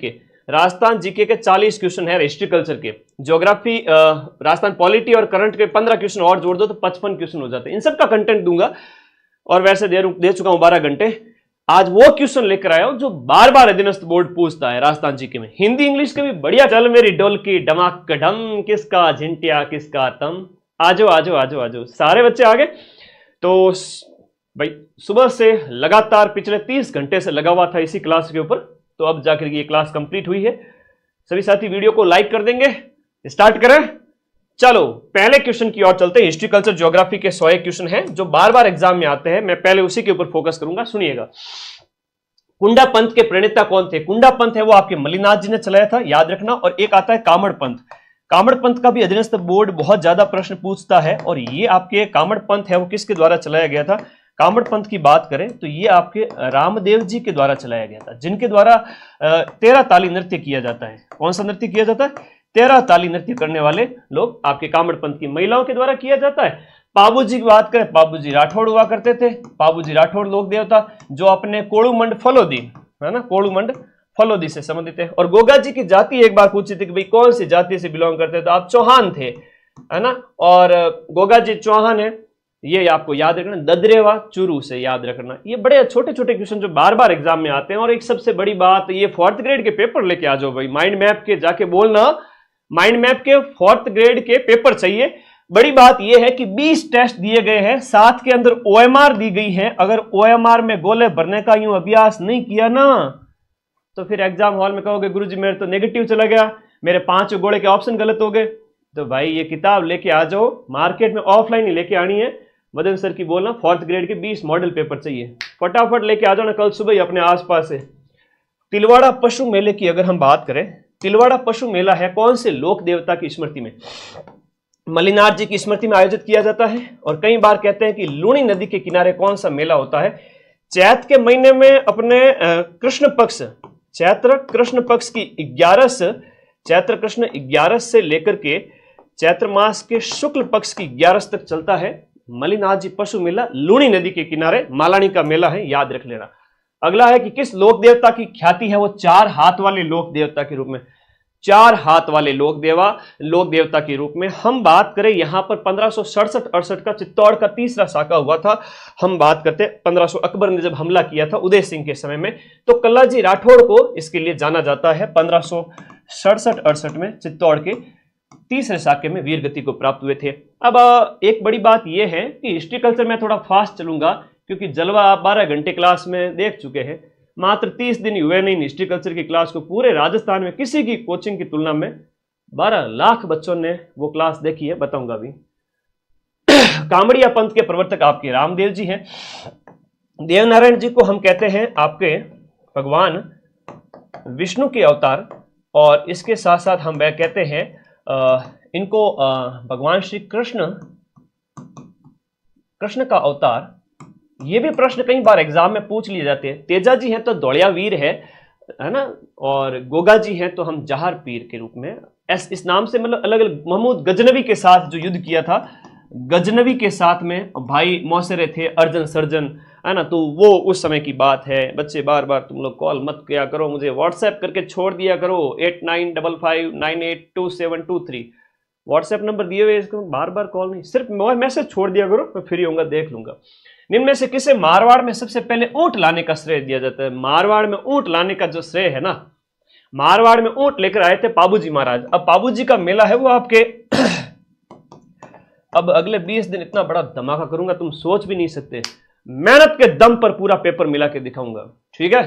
के राजस्थान जीके के 40 क्वेश्चन है, हिस्ट्री कल्चर के, ज्योग्राफी राजस्थान पॉलिटी और करंट के 15 क्वेश्चन और जोड़ दो तो 55 क्वेश्चन हो जाते हैं। इन सब का कंटेंट दूंगा और वैसे दे चुका हूं 12 घंटे। आज वो क्वेश्चन लेकर आया हूं जो बार बार अधीनस्थ बोर्ड पूछता है राजस्थान जीके में। हिंदी इंग्लिश के भी बढ़िया। चल मेरी डोल की डमाक ढम, किसका झिंटिया किसका तम। आजो आजो आजो आजो, सारे बच्चे आ गए। तो भाई सुबह से लगातार पिछले 30 घंटे से लगा हुआ था इसी क्लास के ऊपर, तो अब जाकर ये क्लास कंप्लीट हुई है। सभी साथी वीडियो को लाइक कर देंगे। स्टार्ट करें। चलो पहले क्वेश्चन की ओर चलते हैं। हिस्ट्री कल्चर ज्योग्राफी के 100 क्वेश्चन हैं जो बार बार एग्जाम में आते हैं। मैं पहले उसी के ऊपर फोकस करूंगा, सुनिएगा। कुंडा पंथ के प्रणेता कौन थे? कुंडा पंथ है वो आपके मलिनाथ जी ने चलाया था, याद रखना। और एक आता है कामड़ पंथ। कामड़ पंथ का भी अधीनस्थ बोर्ड बहुत ज्यादा प्रश्न पूछता है। और ये आपके कामड़ पंथ है वो किसके द्वारा चलाया गया था? कामड़ पंथ की बात करें तो ये आपके रामदेव जी के द्वारा चलाया गया था, जिनके द्वारा 13 ताली नृत्य किया जाता है। कौन सा नृत्य किया जाता है? 13 ताली नृत्य करने वाले लोग आपके कामड़ पंथ की महिलाओं के द्वारा किया जाता है। पाबूजी की बात करें, पाबूजी राठौड़ हुआ करते थे। पाबूजी राठौड़ लोक देवता जो अपने कोड़ूमंड फलोदी है ना, कोड़ूमंड फलोदी से संबंधित है। और गोगा जी की जाति एक बार पूछी थी कि भाई कौन सी जाति से बिलोंग करते, तो आप चौहान थे, है ना। और गोगा जी चौहान है, ये आपको याद रखना। ददरेवा चुरू से याद रखना। ये बड़े छोटे छोटे क्वेश्चन जो बार बार एग्जाम में आते हैं। और एक सबसे बड़ी बात, ये 4th ग्रेड के पेपर लेके आ जाओ भाई। माइंड मैप के जाके बोलना, माइंड मैप के 4th ग्रेड के पेपर चाहिए। बड़ी बात यह है कि 20 टेस्ट दिए गए हैं, 7 के अंदर OMR दी गई है। अगर OMR में गोले भरने का यूं अभ्यास नहीं किया ना, तो फिर एग्जाम हॉल में कहोगे गुरुजी मेरे तो नेगेटिव चला गया, मेरे 5 गोले के ऑप्शन गलत हो गए। तो भाई ये किताब लेके आ जाओ, मार्केट में ऑफलाइन ही लेके आनी है। मदन सर की बोलना 4th ग्रेड के 20 मॉडल पेपर चाहिए, फटाफट लेके आ जाओ ना कल सुबह ही अपने आसपास से। तिलवाड़ा पशु मेले की अगर हम बात करें, तिलवाड़ा पशु मेला है कौन से लोक देवता की स्मृति में? मलिनाथ जी की स्मृति में आयोजित किया जाता है। और कई बार कहते हैं कि लूणी नदी के किनारे कौन सा मेला होता है? चैत्र के महीने में अपने कृष्ण पक्ष, चैत्र कृष्ण पक्ष की 11 चैत्र कृष्ण 11 से लेकर के चैत्र मास के शुक्ल पक्ष की 11 तक चलता है मलिनाथ जी पशु मेला। लूणी नदी के किनारे मालानी का मेला है, याद रख लेना। अगला है कि किस लोक देवता की ख्याति है वो 4 हाथ वाले लोक देवता के रूप में? 4 हाथ वाले लोक देवता के रूप में हम बात करें यहां पर 1567-68 का चित्तौड़ का तीसरा साका हुआ था। हम बात करते 1500 अकबर ने जब हमला किया था उदय सिंह के समय में, तो कल्लाजी राठौड़ को इसके लिए जाना जाता है। 1567-68 में चित्तौड़ के तीसरे साके में वीर गति को प्राप्त हुए थे। अब एक बड़ी बात यह है कि हिस्ट्री कल्चर में थोड़ा फास्ट चलूंगा क्योंकि जलवा आप 12 घंटे क्लास में देख चुके हैं। मात्र 30 दिन हुए नहीं हिस्ट्री कल्चर की क्लास को। पूरे राजस्थान में किसी की कोचिंग की तुलना में 12 लाख बच्चों ने वो क्लास देखी है, बताऊंगा अभी। कामड़िया पंथ के प्रवर्तक आपके रामदेव जी हैं। देवनारायण जी को हम कहते हैं आपके भगवान विष्णु के अवतार। और इसके साथ साथ हम वह कहते हैं इनको भगवान श्री कृष्ण का अवतार। ये भी प्रश्न कई बार एग्जाम में पूछ लिए जाते हैं। तेजा जी हैं तो दौड़िया वीर है ना। और गोगा जी हैं तो हम जहार पीर के रूप में इस नाम से, मतलब अलग अलग। महमूद गजनवी के साथ जो युद्ध किया था, गजनवी के साथ में भाई मौसेरे थे, अर्जन सर्जन, है ना। तो वो उस समय की बात है। बच्चे बार बार तुम लोग कॉल मत किया करो, मुझे व्हाट्सएप करके छोड़ दिया करो। 8955982723 व्हाट्सएप नंबर दिए हुए, इसको बार बार कॉल नहीं, सिर्फ मैसेज छोड़ दिया करो, मैं फ्री होऊंगा, देख लूंगा। निम्न में से किसे मारवाड़ में सबसे पहले ऊंट लाने का श्रेय दिया जाता है? मारवाड़ में ऊंट लाने का जो श्रेय है ना, मारवाड़ में ऊंट लेकर आए थे पाबूजी महाराज। अब पाबूजी का मेला है वो आपके अब अगले 20 दिन इतना बड़ा धमाका करूंगा तुम सोच भी नहीं सकते। मेहनत के दम पर पूरा पेपर मिला के दिखाऊंगा, ठीक है।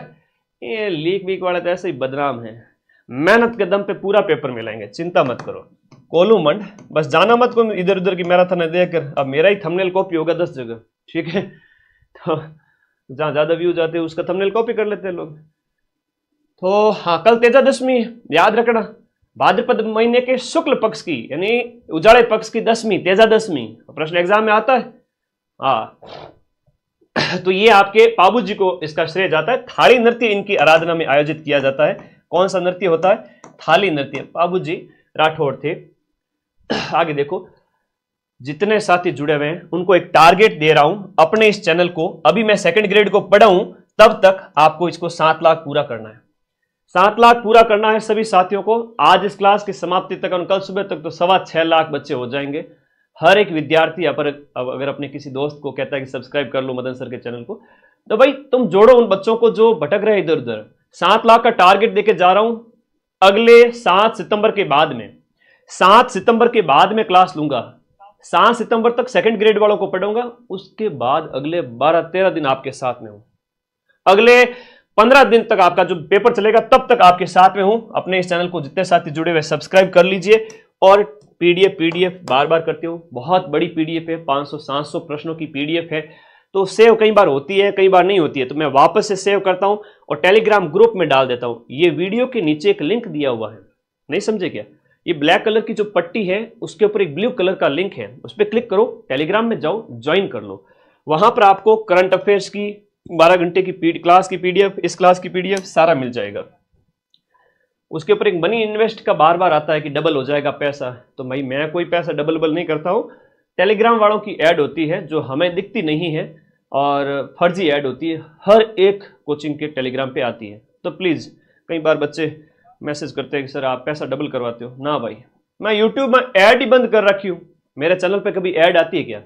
ये लीक वीक वाले तो ऐसे ही बदनाम है। मेहनत के दम पे पूरा पेपर मिलाएंगे, चिंता मत करो। कोलूमंड बस जाना मत को इधर उधर की मैराथन देखकर। अब मेरा ही थंबनेल कॉपी होगा 10 जगह, ठीक है। तो जहां ज्यादा व्यूज आते हैं उसका थंबनेल कॉपी कर लेते हैं लोग। तो हाँ, कल तेजा दशमी याद रखना। भाद्रपद महीने के शुक्ल पक्ष की यानी उजाड़े पक्ष की दशमी, तेजा दशमी, प्रश्न एग्जाम में आता है। हाँ, तो ये आपके पाबूजी को इसका श्रेय जाता है। थाली नृत्य इनकी आराधना में आयोजित किया जाता है। कौन सा नृत्य होता है? थाली नृत्य। पाबूजी राठौड़ थे। आगे देखो, जितने साथी जुड़े हुए हैं उनको एक टारगेट दे रहा हूं अपने इस चैनल को। अभी मैं 2nd ग्रेड को पढ़ाऊं तब तक आपको इसको 7 लाख पूरा करना है। 7 लाख पूरा करना है सभी साथियों को आज इस क्लास की समाप्ति तक और कल सुबह तक तो 6.25 लाख बच्चे हो जाएंगे। हर एक विद्यार्थी अगर अपने किसी दोस्त को कहता है कि सब्सक्राइब कर लो मदन सर के चैनल को, तो भाई तुम जोड़ो उन बच्चों को जो भटक रहे इधर उधर। 7 लाख का टारगेट देके जा रहा हूं। अगले 7 सितंबर के बाद में 7 सितंबर के बाद में क्लास लूंगा। 7 सितंबर तक सेकंड ग्रेड वालों को पढ़ाऊंगा। उसके बाद अगले 12-13 दिन आपके साथ में हूं। अगले 15 दिन तक आपका जो पेपर चलेगा तब तक आपके साथ में हूं। अपने इस चैनल को जितने साथी जुड़े हुए सब्सक्राइब कर लीजिए। और पीडीएफ बार बार करती हूं, बहुत बड़ी पीडीएफ है, 500-700 प्रश्नों की पीडीएफ है। तो सेव कई बार होती है, कई बार नहीं होती है, तो मैं वापस से सेव करता हूं और टेलीग्राम ग्रुप में डाल देता हूं। ये वीडियो के नीचे एक लिंक दिया हुआ है, नहीं समझे क्या? ये ब्लैक कलर की जो पट्टी है उसके ऊपर एक ब्लू कलर का लिंक है, उस पर क्लिक करो, टेलीग्राम में जाओ, ज्वाइन कर लो। वहां पर आपको करंट अफेयर्स की 12 घंटे की क्लास की पीडीएफ, इस क्लास की पीडीएफ सारा मिल जाएगा। उसके ऊपर एक मनी इन्वेस्ट का बार बार आता है कि डबल हो जाएगा पैसा, तो भाई मैं कोई पैसा डबल नहीं करता हूं। टेलीग्राम वालों की ऐड होती है जो हमें दिखती नहीं है और फर्जी ऐड होती है, हर एक कोचिंग के टेलीग्राम पे आती है। तो प्लीज़, कई बार बच्चे मैसेज करते हैं कि सर आप पैसा डबल करवाते हो। ना भाई, मैं यूट्यूब में ऐड ही बंद कर रखी हूँ। मेरे चैनल पे कभी ऐड आती है क्या?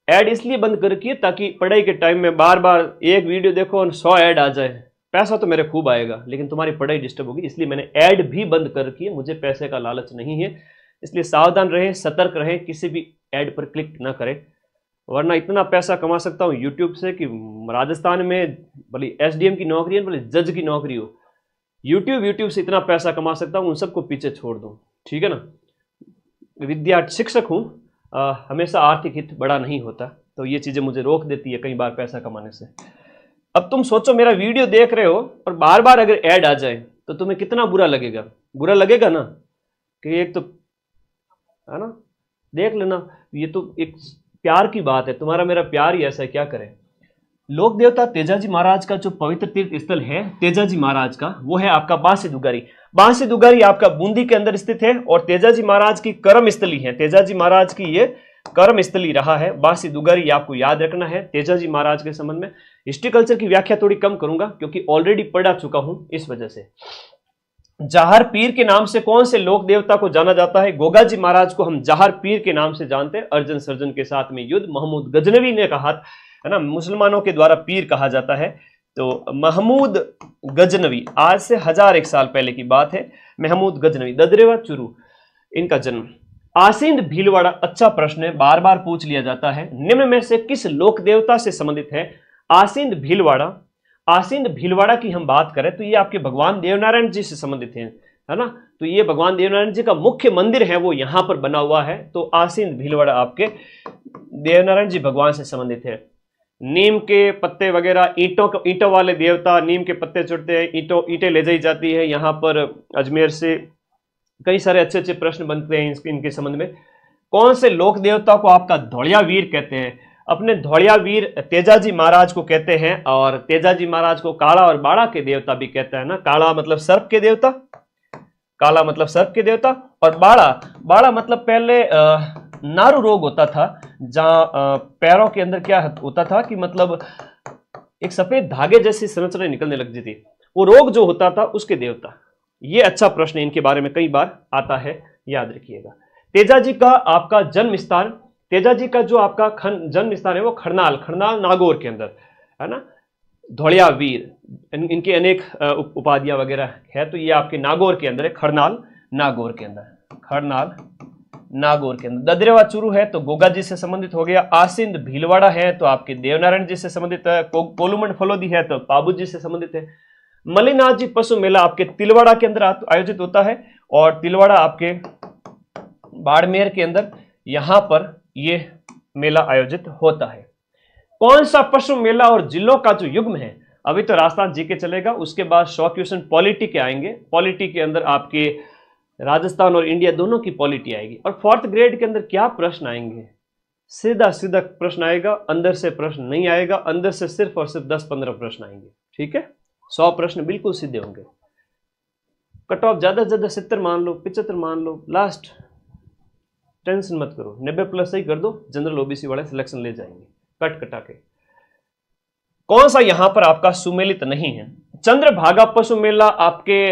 ऐड इसलिए बंद कर रखी है ताकि पढ़ाई के टाइम में बार बार एक वीडियो देखो और 100 ऐड आ जाए। पैसा तो मेरे खूब आएगा लेकिन तुम्हारी पढ़ाई डिस्टर्ब होगी, इसलिए मैंने ऐड भी बंद कर रखी है। मुझे पैसे का लालच नहीं है, इसलिए सावधान रहें, सतर्क रहें, किसी भी ऐड पर क्लिक ना करें, वरना इतना पैसा कमा सकता हूँ यूट्यूब से कि राजस्थान में भले एसडीएम की नौकरी है, भले जज की नौकरी हो, यूट्यूब से इतना पैसा कमा सकता हूँ, उन सबको पीछे छोड़ दूँ। ठीक है ना? विद्यार्थी शिक्षक हूँ, हमेशा आर्थिक हित बड़ा नहीं होता, तो ये चीज़ें मुझे रोक देती है कई बार पैसा कमाने से। अब तुम सोचो, मेरा वीडियो देख रहे हो और बार बार अगर ऐड आ जाए तो तुम्हें कितना बुरा लगेगा? बुरा लगेगा ना? कि एक तो है ना, देख लेना, ये तो एक प्यार की बात है, तुम्हारा मेरा प्यार ही ऐसा है, क्या करें। लोक देवता तेजाजी महाराज का जो पवित्र तीर्थ स्थल है तेजाजी महाराज का, वो है आपका बांसी दुगारी। बांसी दुगारी आपका बूंदी के अंदर स्थित है और तेजाजी महाराज की कर्म स्थली है। तेजाजी महाराज की ये कर्म स्थली रहा है बांसी दुगारी, आपको याद रखना है। तेजाजी महाराज के संबंध में हिस्ट्री कल्चर की व्याख्या थोड़ी कम करूंगा क्योंकि ऑलरेडी पढ़ा चुका हूं, इस वजह से। जहार पीर के नाम से कौन से लोक देवता को जाना जाता है? गोगाजी महाराज को हम जहार पीर के नाम से जानते हैं। अर्जन सर्जन के साथ में युद्ध महमूद गजनवी ने कहा है ना, मुसलमानों के द्वारा पीर कहा जाता है। तो महमूद गजनवी, आज से 1001 साल पहले की बात है। महमूद गजनवी, ददरेवा चुरू, इनका जन्म। आसींद भीलवाड़ा, अच्छा प्रश्न है, बार बार पूछ लिया जाता है। निम्न में से किस लोक देवता से संबंधित है आसींद भीलवाड़ा? आसींद भीलवाड़ा की हम बात करें तो ये आपके भगवान देवनारायण जी से संबंधित है ना। तो ये भगवान देवनारायण जी का मुख्य मंदिर है, वो यहां पर बना हुआ है। तो आसींद भीलवाड़ा आपके देवनारायण जी भगवान से संबंधित है। नीम के पत्ते वगैरह, ईंटों वाले देवता, नीम के पत्ते चढ़ते हैं, ईंटें ले जाई जाती है यहाँ पर अजमेर से। कई सारे अच्छे अच्छे प्रश्न बनते हैं इनके संबंध में। कौन से लोक देवता को आपका धौलिया वीर कहते हैं? अपने धौलिया वीर तेजाजी महाराज को कहते हैं, और तेजाजी महाराज को काला और बाड़ा के देवता भी कहता है ना। काला मतलब सर्प के देवता, काला मतलब सर्प के देवता, और बाड़ा मतलब पहले नारू रोग होता था, जहां पैरों के अंदर क्या होता था कि मतलब एक सफेद धागे जैसी संरचना निकलने लगती थी, वो रोग जो होता था उसके देवता। ये अच्छा प्रश्न है, इनके बारे में कई बार आता है, याद रखिएगा। तेजाजी का आपका जन्म स्थान, तेजाजी का जो आपका जन्म स्थान है वो खड़नाल नागौर के अंदर है ना। धौलिया वीर, इनके अनेक उपाधियां वगैरह है, तो ये आपके नागौर के अंदर है, खड़नाल नागौर के अंदर। ददरेवा चुरू है तो गोगा जी से संबंधित हो गया। आसिंद भीलवाड़ा है तो आपके देवनारायण जी से संबंधित है। कोलुमंड फलोदी है तो पाबू जी से संबंधित है। मलिनाथ जी पशु मेला आपके तिलवाड़ा के अंदर आयोजित होता है, और तिलवाड़ा आपके बाड़मेर के अंदर यहां पर ये मेला आयोजित होता है। कौन सा पशु मेला और जिलों का जो युग्म है? अभी तो राजस्थान जीके चलेगा, उसके बाद 100 क्वेश्चन पॉलिटी के आएंगे। पॉलिटी के अंदर आपके राजस्थान और इंडिया दोनों की पॉलिटी आएगी। और 4th ग्रेड के अंदर क्या प्रश्न आएंगे? सीधा सीधा प्रश्न आएगा, अंदर से प्रश्न नहीं आएगा। अंदर से सिर्फ और सिर्फ 10-15 प्रश्न आएंगे। ठीक है, 100 प्रश्न बिल्कुल सीधे होंगे। कट ऑफ ज्यादा से ज्यादा 70 मान लो, 75 मान लो, लास्ट। टेंशन मत करो, 90+ सही कर दो, जनरल ओबीसी वाले सिलेक्शन ले जाएंगे कट कटा के। कौन सा यहां पर आपका सुमेलित नहीं है? चंद्रभागा पशु मेला आपके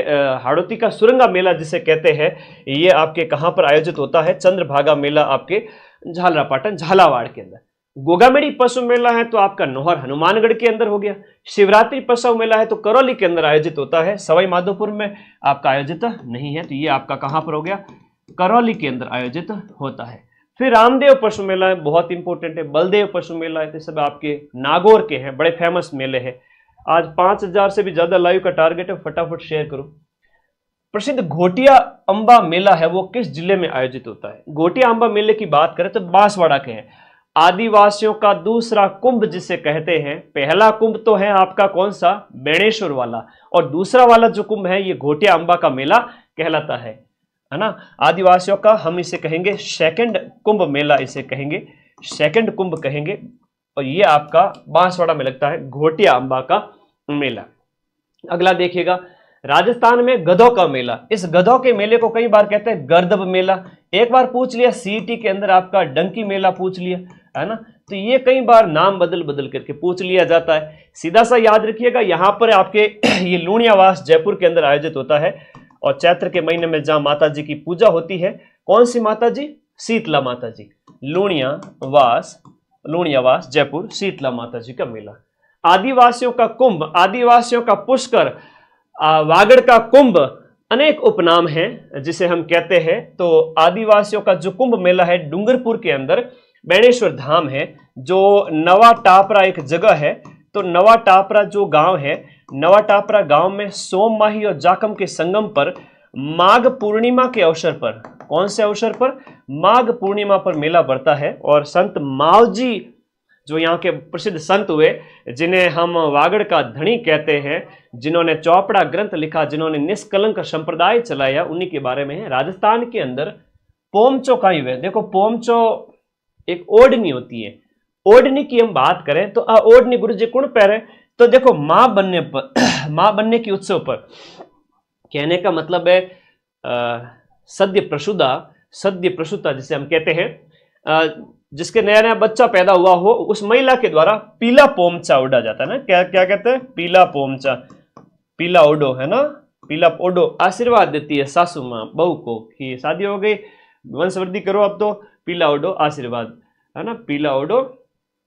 हाड़ौती का सुरंगा मेला जिसे कहते हैं, ये आपके कहां पर आयोजित होता है? चंद्रभागा मेला आपके झालरापाटन झालावाड़ के अंदर। गोगामेड़ी पशु मेला है तो आपका नौहर हनुमानगढ़ के अंदर हो गया। शिवरात्रि पशु मेला है तो करौली के अंदर आयोजित होता है, सवाई माधोपुर में आपका आयोजित नहीं है, तो ये आपका कहां पर हो गया? करौली के अंदर आयोजित होता है। फिर रामदेव पशु मेला है, बहुत इंपॉर्टेंट है। बलदेव पशु मेला है, तो सब आपके नागौर के हैं, बड़े फेमस मेले हैं। आज 5000 से भी ज्यादा लाइव का टारगेट है, फटाफट शेयर करो। प्रसिद्ध घोटिया अंबा मेला है, वो किस जिले में आयोजित होता है? घोटिया अंबा मेले की बात करें तो बांसवाड़ा के हैं। आदिवासियों का दूसरा कुंभ जिसे कहते हैं, पहला कुंभ तो है आपका कौन सा? बेणेश्वर वाला, और दूसरा वाला जो कुंभ है ये घोटिया अंबा का मेला कहलाता है ना। आदिवासियों का हम इसे कहेंगे सेकंड कुंभ मेला, इसे कहेंगे सेकंड कुंभ कहेंगे, और ये आपका बांसवाड़ा में लगता है घोटिया अंबा का मेला। अगला देखिएगा, राजस्थान में गधों का मेला। इस गधों के मेले को कई बार कहते हैं गर्दभ मेला। एक बार पूछ लिया सीईटी के अंदर आपका डंकी मेला पूछ लिया है ना, तो ये कई बार नाम बदल बदल करके पूछ लिया जाता है। सीधा सा याद रखिएगा, यहां पर आपके ये लूणियावास जयपुर के अंदर आयोजित होता है, और चैत्र के महीने में जहां माता जी की पूजा होती है, कौन सी माता जी? शीतला माता जी। लूणियावास जयपुर, शीतला माता जी का मेला। आदिवासियों का कुंभ, आदिवासियों का पुष्कर, वागड़ का कुंभ, अनेक उपनाम हैं जिसे हम कहते हैं। तो आदिवासियों का जो कुंभ मेला है डूंगरपुर के अंदर बेणेश्वर धाम है, जो नवा टापरा एक जगह है। तो नवा टापरा जो गांव है, नवा टापरा गांव में सोममाही और जाकम के संगम पर माघ पूर्णिमा के अवसर पर, कौन से अवसर पर? माघ पूर्णिमा पर मेला बढ़ता है। और संत मावजी जो यहाँ के प्रसिद्ध संत हुए, जिन्हें हम वागड़ का धनी कहते हैं, जिन्होंने चौपड़ा ग्रंथ लिखा, जिन्होंने निष्कलंक संप्रदाय चलाया, उन्हीं के बारे में है। राजस्थान के अंदर पोमचो का युग है। देखो पोमचो एक ओढ़नी होती है, ओढ़नी की हम बात करें तो ओढ़नी गुरु जी कुण पहरे, तो देखो मां बनने पर मां बनने के उत्सव पर, कहने का मतलब है सद्य प्रसूता जिसे हम कहते हैं, जिसके नया नया बच्चा पैदा हुआ हो, उस महिला के द्वारा पीला पोमचा उड़ा जाता है ना। क्या क्या कहते हैं? पीला पोमचा, पीला ओडो है ना, पीला ओडो आशीर्वाद देती है सासू माँ बहू को कि शादी हो गई, वंशवृद्धि करो, अब तो पीला ओडो आशीर्वाद है ना, पीला ओडो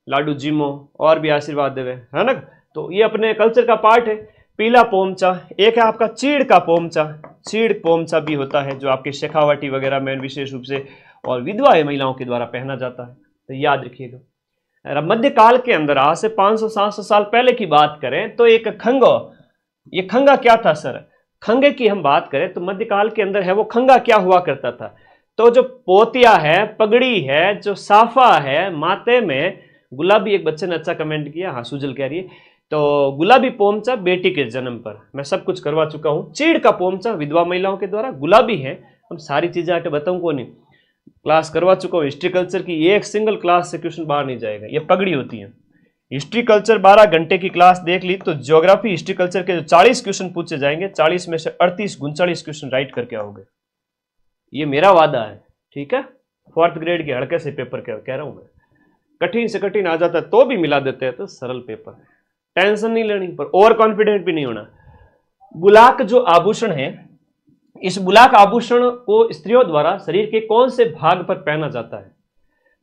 लाडू जीमो और भी आशीर्वाद देवे है ना। तो ये अपने कल्चर का पार्ट है। पीला पोमचा। एक है आपका चीड़ का पोमचा, चीड़ पोमचा भी होता है जो आपके शेखावटी वगैरह में विशेष रूप से और विधवा महिलाओं के द्वारा पहना जाता है, तो याद रखिएगा। मध्यकाल के अंदर आज से 500-700 साल पहले की बात करें तो एक खंगो, ये खंगा क्या था सर? खंगे की हम बात करें तो मध्यकाल के अंदर है वो खंगा क्या हुआ करता था? तो जो पोतिया है, पगड़ी है, जो साफा है, माथे में गुलाबी, एक बच्चे ने अच्छा कमेंट किया, हाँ सुजल कह रही है, तो गुलाबी पोमचा बेटी के जन्म पर, मैं सब कुछ करवा चुका हूं। चीड़ का पोमचा विधवा महिलाओं के द्वारा, गुलाबी है, हम सारी चीजें आके बताऊं को नहीं, क्लास करवा चुका हूं हिस्ट्री कल्चर की, एक सिंगल क्लास से क्वेश्चन बाहर नहीं जाएगा। ये पगड़ी होती है। हिस्ट्री कल्चर 12 घंटे की क्लास देख ली तो ज्योग्राफी हिस्ट्री कल्चर के जो 40 क्वेश्चन पूछे जाएंगे, 40 में से 38-39 क्वेश्चन राइट करके आओगे, ये मेरा वादा है, ठीक है। 4th ग्रेड के हड़के से पेपर कह रहा हूं मैं, कठिन से कठिन आ जाता है तो भी मिला देते हैं, तो सरल पेपर है, टेंशन नहीं लेनी, पर ओवर कॉन्फिडेंट भी नहीं होना। बुलाक जो आभूषण है, इस बुलाक आभूषण को स्त्रियों द्वारा शरीर के कौन से भाग पर पहना जाता है?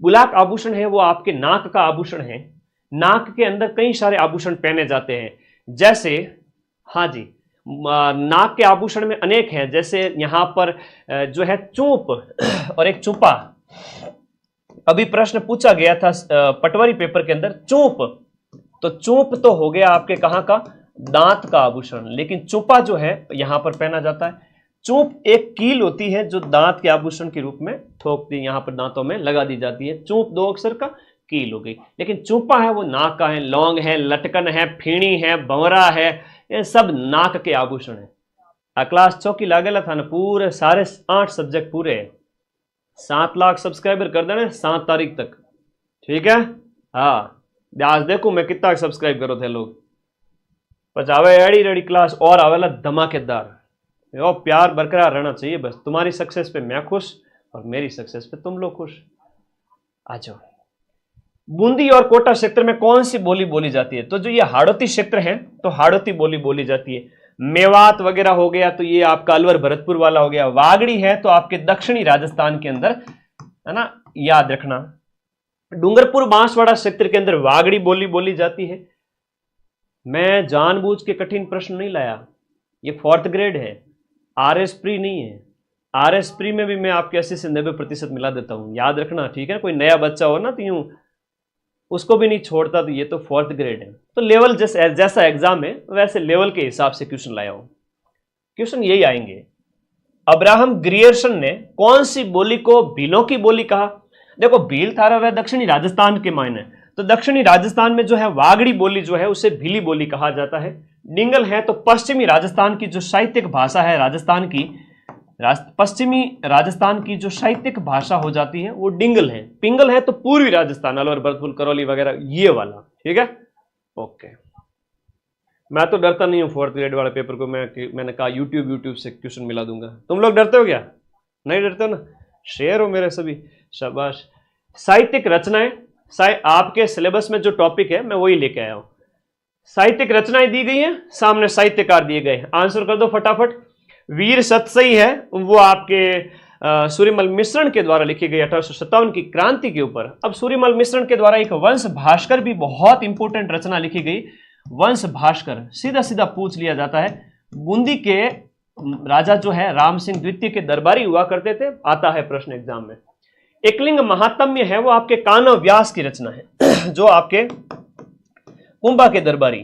बुलाक आभूषण है वो आपके नाक का आभूषण है। नाक के अंदर कई सारे आभूषण पहने जाते हैं, जैसे, हाँ जी, नाक के आभूषण में अनेक हैं, जैसे यहां पर जो है चूप और एक चुपा। अभी प्रश्न पूछा गया था पटवारी पेपर के अंदर, चूप, तो चूप तो हो गया आपके कहां का? दांत का आभूषण, लेकिन चुपा जो है यहां पर पहना जाता है। चूप एक कील होती है जो दांत के आभूषण के रूप में ठोकती, यहां पर दांतों में लगा दी जाती है। चूप 2 अक्षर का, कील हो गई, लेकिन चुपा है वो नाक का है, लौंग है, लटकन है, फीणी है, भंवरा है, ये सब नाक के आभूषण है। क्लास 6 की लागेला था ना, पूरे सारे 8 सब्जेक्ट पूरे है। 7 लाख सब्सक्राइबर कर देना 7 तारीख तक, ठीक है। हाँ, आज देखो मैं कितना सब्सक्राइब करो थे लोग, पचावे एडी रेडी क्लास और आवेला धमाकेदार। यो प्यार बरकरार रहना चाहिए, बस तुम्हारी सक्सेस पे मैं खुश और मेरी सक्सेस पे तुम लोग खुश। आ जाओ। बूंदी और कोटा क्षेत्र में कौन सी बोली बोली जाती है? तो जो ये हाड़ौती क्षेत्र है तो हाड़ौती बोली बोली जाती है। मेवात वगैरह हो गया तो ये आपका अलवर भरतपुर वाला हो गया। वागड़ी है तो आपके दक्षिणी राजस्थान के अंदर, है ना, याद रखना। डूंगरपुर बांसवाड़ा क्षेत्र के अंदर वागड़ी बोली बोली जाती है। मैं जानबूझ के कठिन प्रश्न नहीं लाया, ये 4th ग्रेड है, आरएस प्री नहीं है। आरएस प्री में भी मैं आपके 80 से 90% मिला देता हूं, याद रखना, ठीक है। कोई नया बच्चा हो ना तो यूं उसको भी नहीं छोड़ता, तो ये तो 4th ग्रेड है। तो लेवल जैसा एग्जाम है वैसे लेवल के हिसाब से क्वेश्चन लाया हूं। क्वेश्चन यही आएंगे। अब्राहम ग्रियर्सन ने कौन सी बोली को भीलों की बोली कहा? देखो भील थारा वह दक्षिणी राजस्थान के मायने, तो दक्षिणी राजस्थान में जो है वागड़ी बोली जो है उसे भीली बोली कहा जाता है। डिंगल है तो पश्चिमी राजस्थान की जो साहित्यिक भाषा है राजस्थान की, पश्चिमी राजस्थान की जो साहित्यिक भाषा हो जाती है वो डिंगल है। पिंगल है तो पूर्वी राजस्थान, अलवर भरतपुर करौली वगैरह ये वाला, ठीक है। ओके, मैं तो डरता नहीं हूं 4th ग्रेड वाले पेपर को, मैंने कहा यूट्यूब से क्वेश्चन मिला दूंगा। तुम लोग डरते हो क्या? नहीं डरते हो ना? शेर हो मेरे सभी, शाबाश। साहित्यिक रचनाएं, आपके सिलेबस में जो टॉपिक है मैं वही लेके आया हूं। साहित्यिक रचनाएं दी गई हैं, सामने साहित्यकार दिए गए, आंसर कर दो फटाफट। वीर सतसई है वो आपके सूर्यमल मिश्रण के द्वारा लिखी गई 1857 की क्रांति के ऊपर। अब सूर्यमल मिश्रण के द्वारा एक वंश भास्कर भी बहुत इंपोर्टेंट रचना लिखी गई, वंश भास्कर, सीधा सीधा पूछ लिया जाता है। बूंदी के राजा जो है राम सिंह द्वितीय के दरबारी हुआ करते थे, आता है प्रश्न एग्जाम में। एकलिंग महात्म्य है वो आपके कान्व व्यास की रचना है जो आपके कुंभा के दरबारी,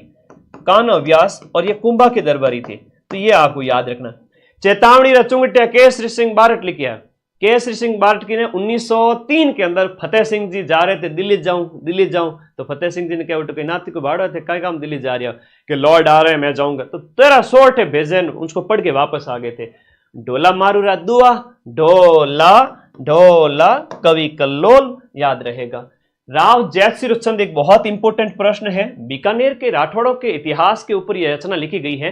कान्व व्यास और ये कुंभा के दरबारी थे, तो ये आपको याद रखना। चेतावनी रचुंगटिया केसरी सिंह बारट लिखिया। केसरी सिंह बारट की ने 1903 के अंदर फतेह सिंह जी जा रहे थे दिल्ली जाऊं, तो फतेह सिंह जी ने क्या उठे नाती को भाड़ा थे, काय काम दिल्ली जा रहे हो कि लॉर्ड आ रहे हैं मैं जाऊंगा, तो तेरा शोर्ट है भेजन, उसको पढ़ के वापस आ गए थे। ढोला मारूरा दुआ, ढोला ढोला कवि कल्लोल, याद रहेगा। राव जैतसिर चंद, एक बहुत इंपॉर्टेंट प्रश्न है, बीकानेर के राठौड़ों के इतिहास के ऊपर यह रचना लिखी गई है।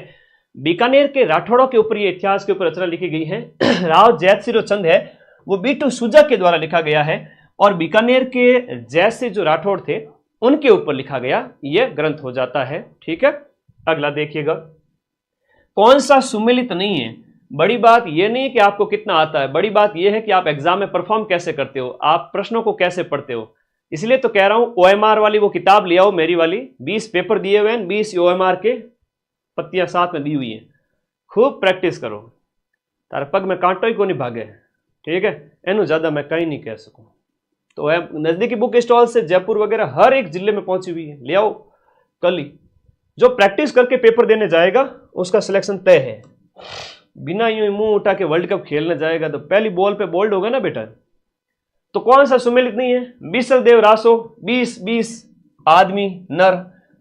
बीकानेर के राठौड़ों के ऊपर ये इतिहास के ऊपर रचना लिखी गई है। राव जैतसिर चंद है वो बीटू सुजा के द्वारा लिखा गया है, और बीकानेर के जैसे जो राठौड़ थे उनके ऊपर लिखा गया यह ग्रंथ हो जाता है, ठीक है। अगला देखिएगा, कौन सा सुमेलित नहीं है? बड़ी बात यह नहीं है कि आपको कितना आता है, बड़ी बात यह है कि आप एग्जाम में परफॉर्म कैसे करते हो, आप प्रश्नों को कैसे पढ़ते हो। इसलिए तो कह रहा हूं OMR वाली वो किताब ले आओ मेरी वाली, 20 पेपर दिए हुए हैं, 20 OMR के पत्तियां साथ में दी हुई हैं, खूब प्रैक्टिस करो, तारे पग में कांटो ही को नहीं भागे, ठीक है। एनु ज्यादा मैं कहीं नहीं कह सकूं। तो नजदीकी बुक स्टॉल से जयपुर वगैरह हर एक जिले में पहुंची हुई है, ले आओ कल ही। जो प्रैक्टिस करके पेपर देने जाएगा उसका सिलेक्शन तय है। बिना यूं मुंह उठा के वर्ल्ड कप खेलने जाएगा तो पहली बॉल पे बोल्ड होगा ना बेटा। तो कौन सा सुमेलित नहीं है? बिसल देव रासो, 20 आदमी नर,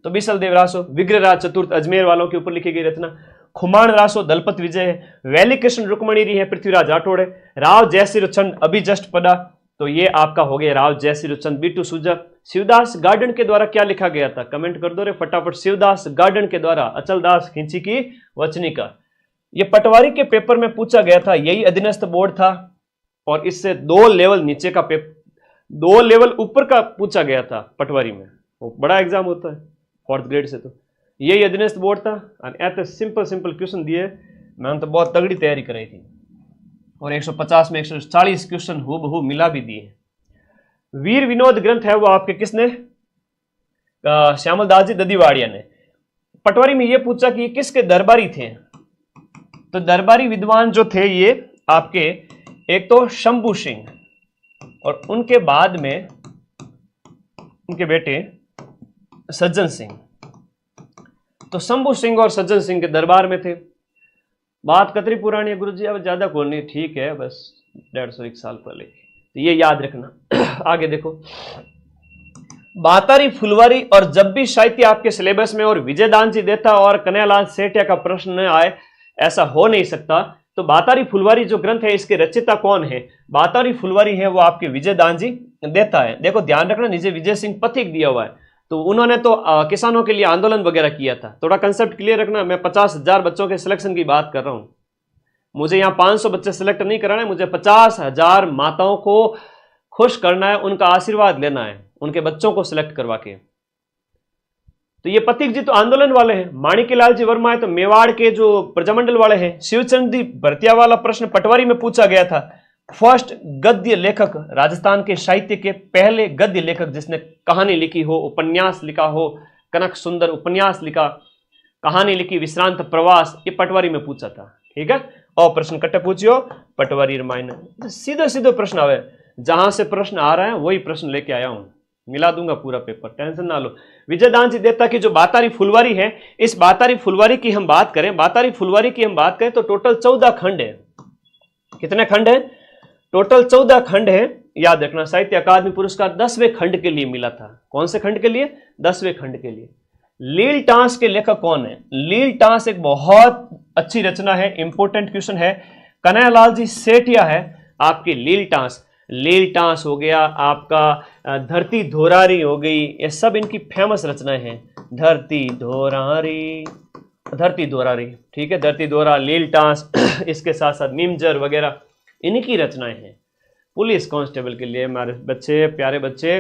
तो बिसल देव रासो। विग्रहराज चतुर्थ अजमेर वालों के ऊपर लिखी गई रचना। खुमाण रासो दलपत विजय है। वैली कृष्ण रुक्मणी है, पृथ्वीराज राठौड़ है। राव जयसिर चंद अभी जस्ट पढ़ा, तो ये आपका हो गया राव जयसिर चंद, बीटू सुजा। शिवदास गार्डन के द्वारा क्या लिखा गया था? कमेंट कर दो रे फटाफट। शिवदास गार्डन के द्वारा अचल दास खिंची की वचनिका। ये पटवारी के पेपर में पूछा गया था, यही अधीनस्थ बोर्ड था, और इससे 2 लेवल नीचे का पेपर, 2 लेवल ऊपर का पूछा गया था पटवारी में। वो बड़ा एग्जाम होता है 4th ग्रेड से, तो यही अधीनस्थ बोर्ड था। और ऐसे सिंपल क्वेश्चन दिए, मैंने तो बहुत तगड़ी तैयारी कराई थी, और 150 में 140 क्वेश्चन हूबहू मिला भी दिए। वीर विनोद ग्रंथ है वो आपके किसने? श्यामलदास जी ददीवाड़िया ने। पटवारी में ये पूछा कि ये किसके दरबारी थे? तो दरबारी विद्वान जो थे ये आपके एक तो शंभू सिंह, और उनके बाद में उनके बेटे सज्जन सिंह। तो शंभू सिंह और सज्जन सिंह के दरबार में थे। बात कतरी पुरानी है गुरुजी, अब ज्यादा कौन नहीं, ठीक है, बस 150 साल पहले, तो ये याद रखना। आगे देखो, बातारी फुलवारी और जब भी साहित्य आपके सिलेबस में और विजयदान जी देता और कन्हैयालाल सेठिया का प्रश्न न आए, ऐसा हो नहीं सकता। तो बातारी फुलवारी जो ग्रंथ है इसके रचयिता कौन है? बातारी फुलवारी है वो आपके विजयदान जी देता है। देखो ध्यान रखना, नीचे विजय सिंह पथिक दिया हुआ है, तो उन्होंने तो किसानों के लिए आंदोलन वगैरह किया था। थोड़ा कंसेप्ट क्लियर रखना, मैं 50,000 बच्चों के सिलेक्शन की बात कर रहा हूं। मुझे यहाँ 500 बच्चे सिलेक्ट नहीं कराना है, मुझे 50,000 माताओं को खुश करना है, उनका आशीर्वाद लेना है। उनके बच्चों को सिलेक्ट करवा के। तो ये पथिक जी तो आंदोलन वाले हैं, माणिक्यलाल जी वर्मा है तो मेवाड़ के जो प्रजामंडल वाले हैं। शिवचंद जी भरतिया वाला प्रश्न पटवारी में पूछा गया था। फर्स्ट गद्य लेखक, राजस्थान के साहित्य के पहले गद्य लेखक जिसने कहानी लिखी हो, उपन्यास लिखा हो, कनक सुंदर उपन्यास लिखा, कहानी लिखी, विश्रांत प्रवास, ये पटवारी में पूछा था। ठीक है, और प्रश्न कट्टे पूछियो पटवारी रामायण, सीधे सीधे प्रश्न आवे, जहां से प्रश्न आ रहा है वही प्रश्न लेके आया हूं, मिला दूंगा पूरा पेपर, टेंशन ना लो। विजयदान जी देवता की जो बातारी फुलवारी है, इस बातारी फुलवारी की हम बात करें, बातारी फुलवारी की हम बात करें तो टोटल 14 खंड है। कितने खंड है? टोटल 14 खंड है। याद रखना, साहित्य अकादमी पुरस्कार 10वें खंड के लिए मिला था। कौन से खंड के लिए? 10वें खंड के लिए। लील टांस के लेखक कौन है? लील टांस एक बहुत अच्छी रचना है, इंपोर्टेंट क्वेश्चन है। कन्हैयालाल जी सेठिया है आपकी लील टांस। लील टांस हो गया आपका, धरती धोरारी हो गई, ये सब इनकी फेमस रचनाएं हैं। धरती धोरारी, धरती धोरारी, ठीक है, धरती धोरा, लील टांस, इसके साथ साथ निमजर वगैरह इनकी रचनाएं हैं। पुलिस कांस्टेबल के लिए हमारे बच्चे, प्यारे बच्चे,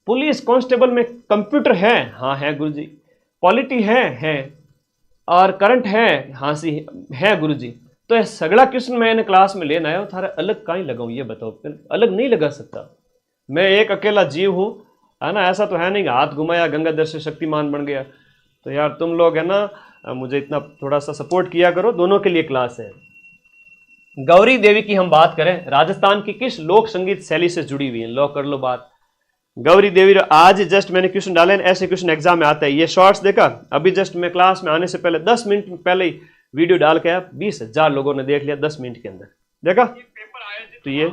पुलिस कांस्टेबल में कंप्यूटर है? हाँ है गुरुजी। पॉलिटी है और करंट है? हाँ सी है गुरुजी। तो ये सगड़ा क्वेश्चन मैंने क्लास में लेना है, थारा अलग कहीं लगाऊं ये बताओ? अलग नहीं लगा सकता, मैं एक अकेला जीव हूं, है ना। ऐसा तो है नहीं हाथ घुमाया गंगाधर से शक्तिमान बन गया। तो यार तुम लोग है ना, मुझे इतना थोड़ा सा सपोर्ट किया करो, दोनों के लिए क्लास है। गौरी देवी की हम बात करें, राजस्थान की किस लोक संगीत शैली से जुड़ी हुई है? लो कर लो बात। गौरी देवी आज जस्ट मैंने क्वेश्चन डाले, ऐसे क्वेश्चन एग्जाम में आता है। ये शॉर्ट्स देखा अभी जस्ट मैं क्लास में आने से पहले 10 मिनट पहले ही वीडियो डाल के आया, 20,000 लोगों ने देख लिया 10 मिनट के अंदर, देखा? तो ये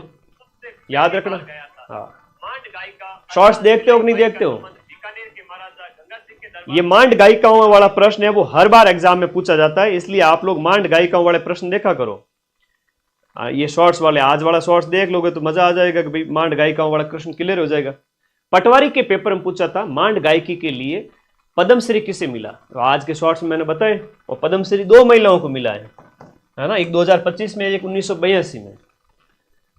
याद रखना। हाँ, शॉर्ट्स देखते हो कि नहीं देखते हो? ये मांड गायिकाओं वाला प्रश्न है, वो हर बार एग्जाम में पूछा जाता है, इसलिए आप लोग मांड गायिकाओं वाले प्रश्न देखा करो। ये शॉर्ट्स वाले, आज वाला शॉर्ट्स देख लोगे तो मजा आ जाएगा कि भाई मांड गायिकाओं वाला क्वेश्चन क्लियर हो जाएगा। पटवारी के पेपर में पूछा था मांड गायकी के लिए पद्मश्री किसे मिला? तो आज के शॉर्ट्स में मैंने बताए, और पद्मश्री 2 महिलाओं को मिला है ना, एक 2025 में, एक 1982 में।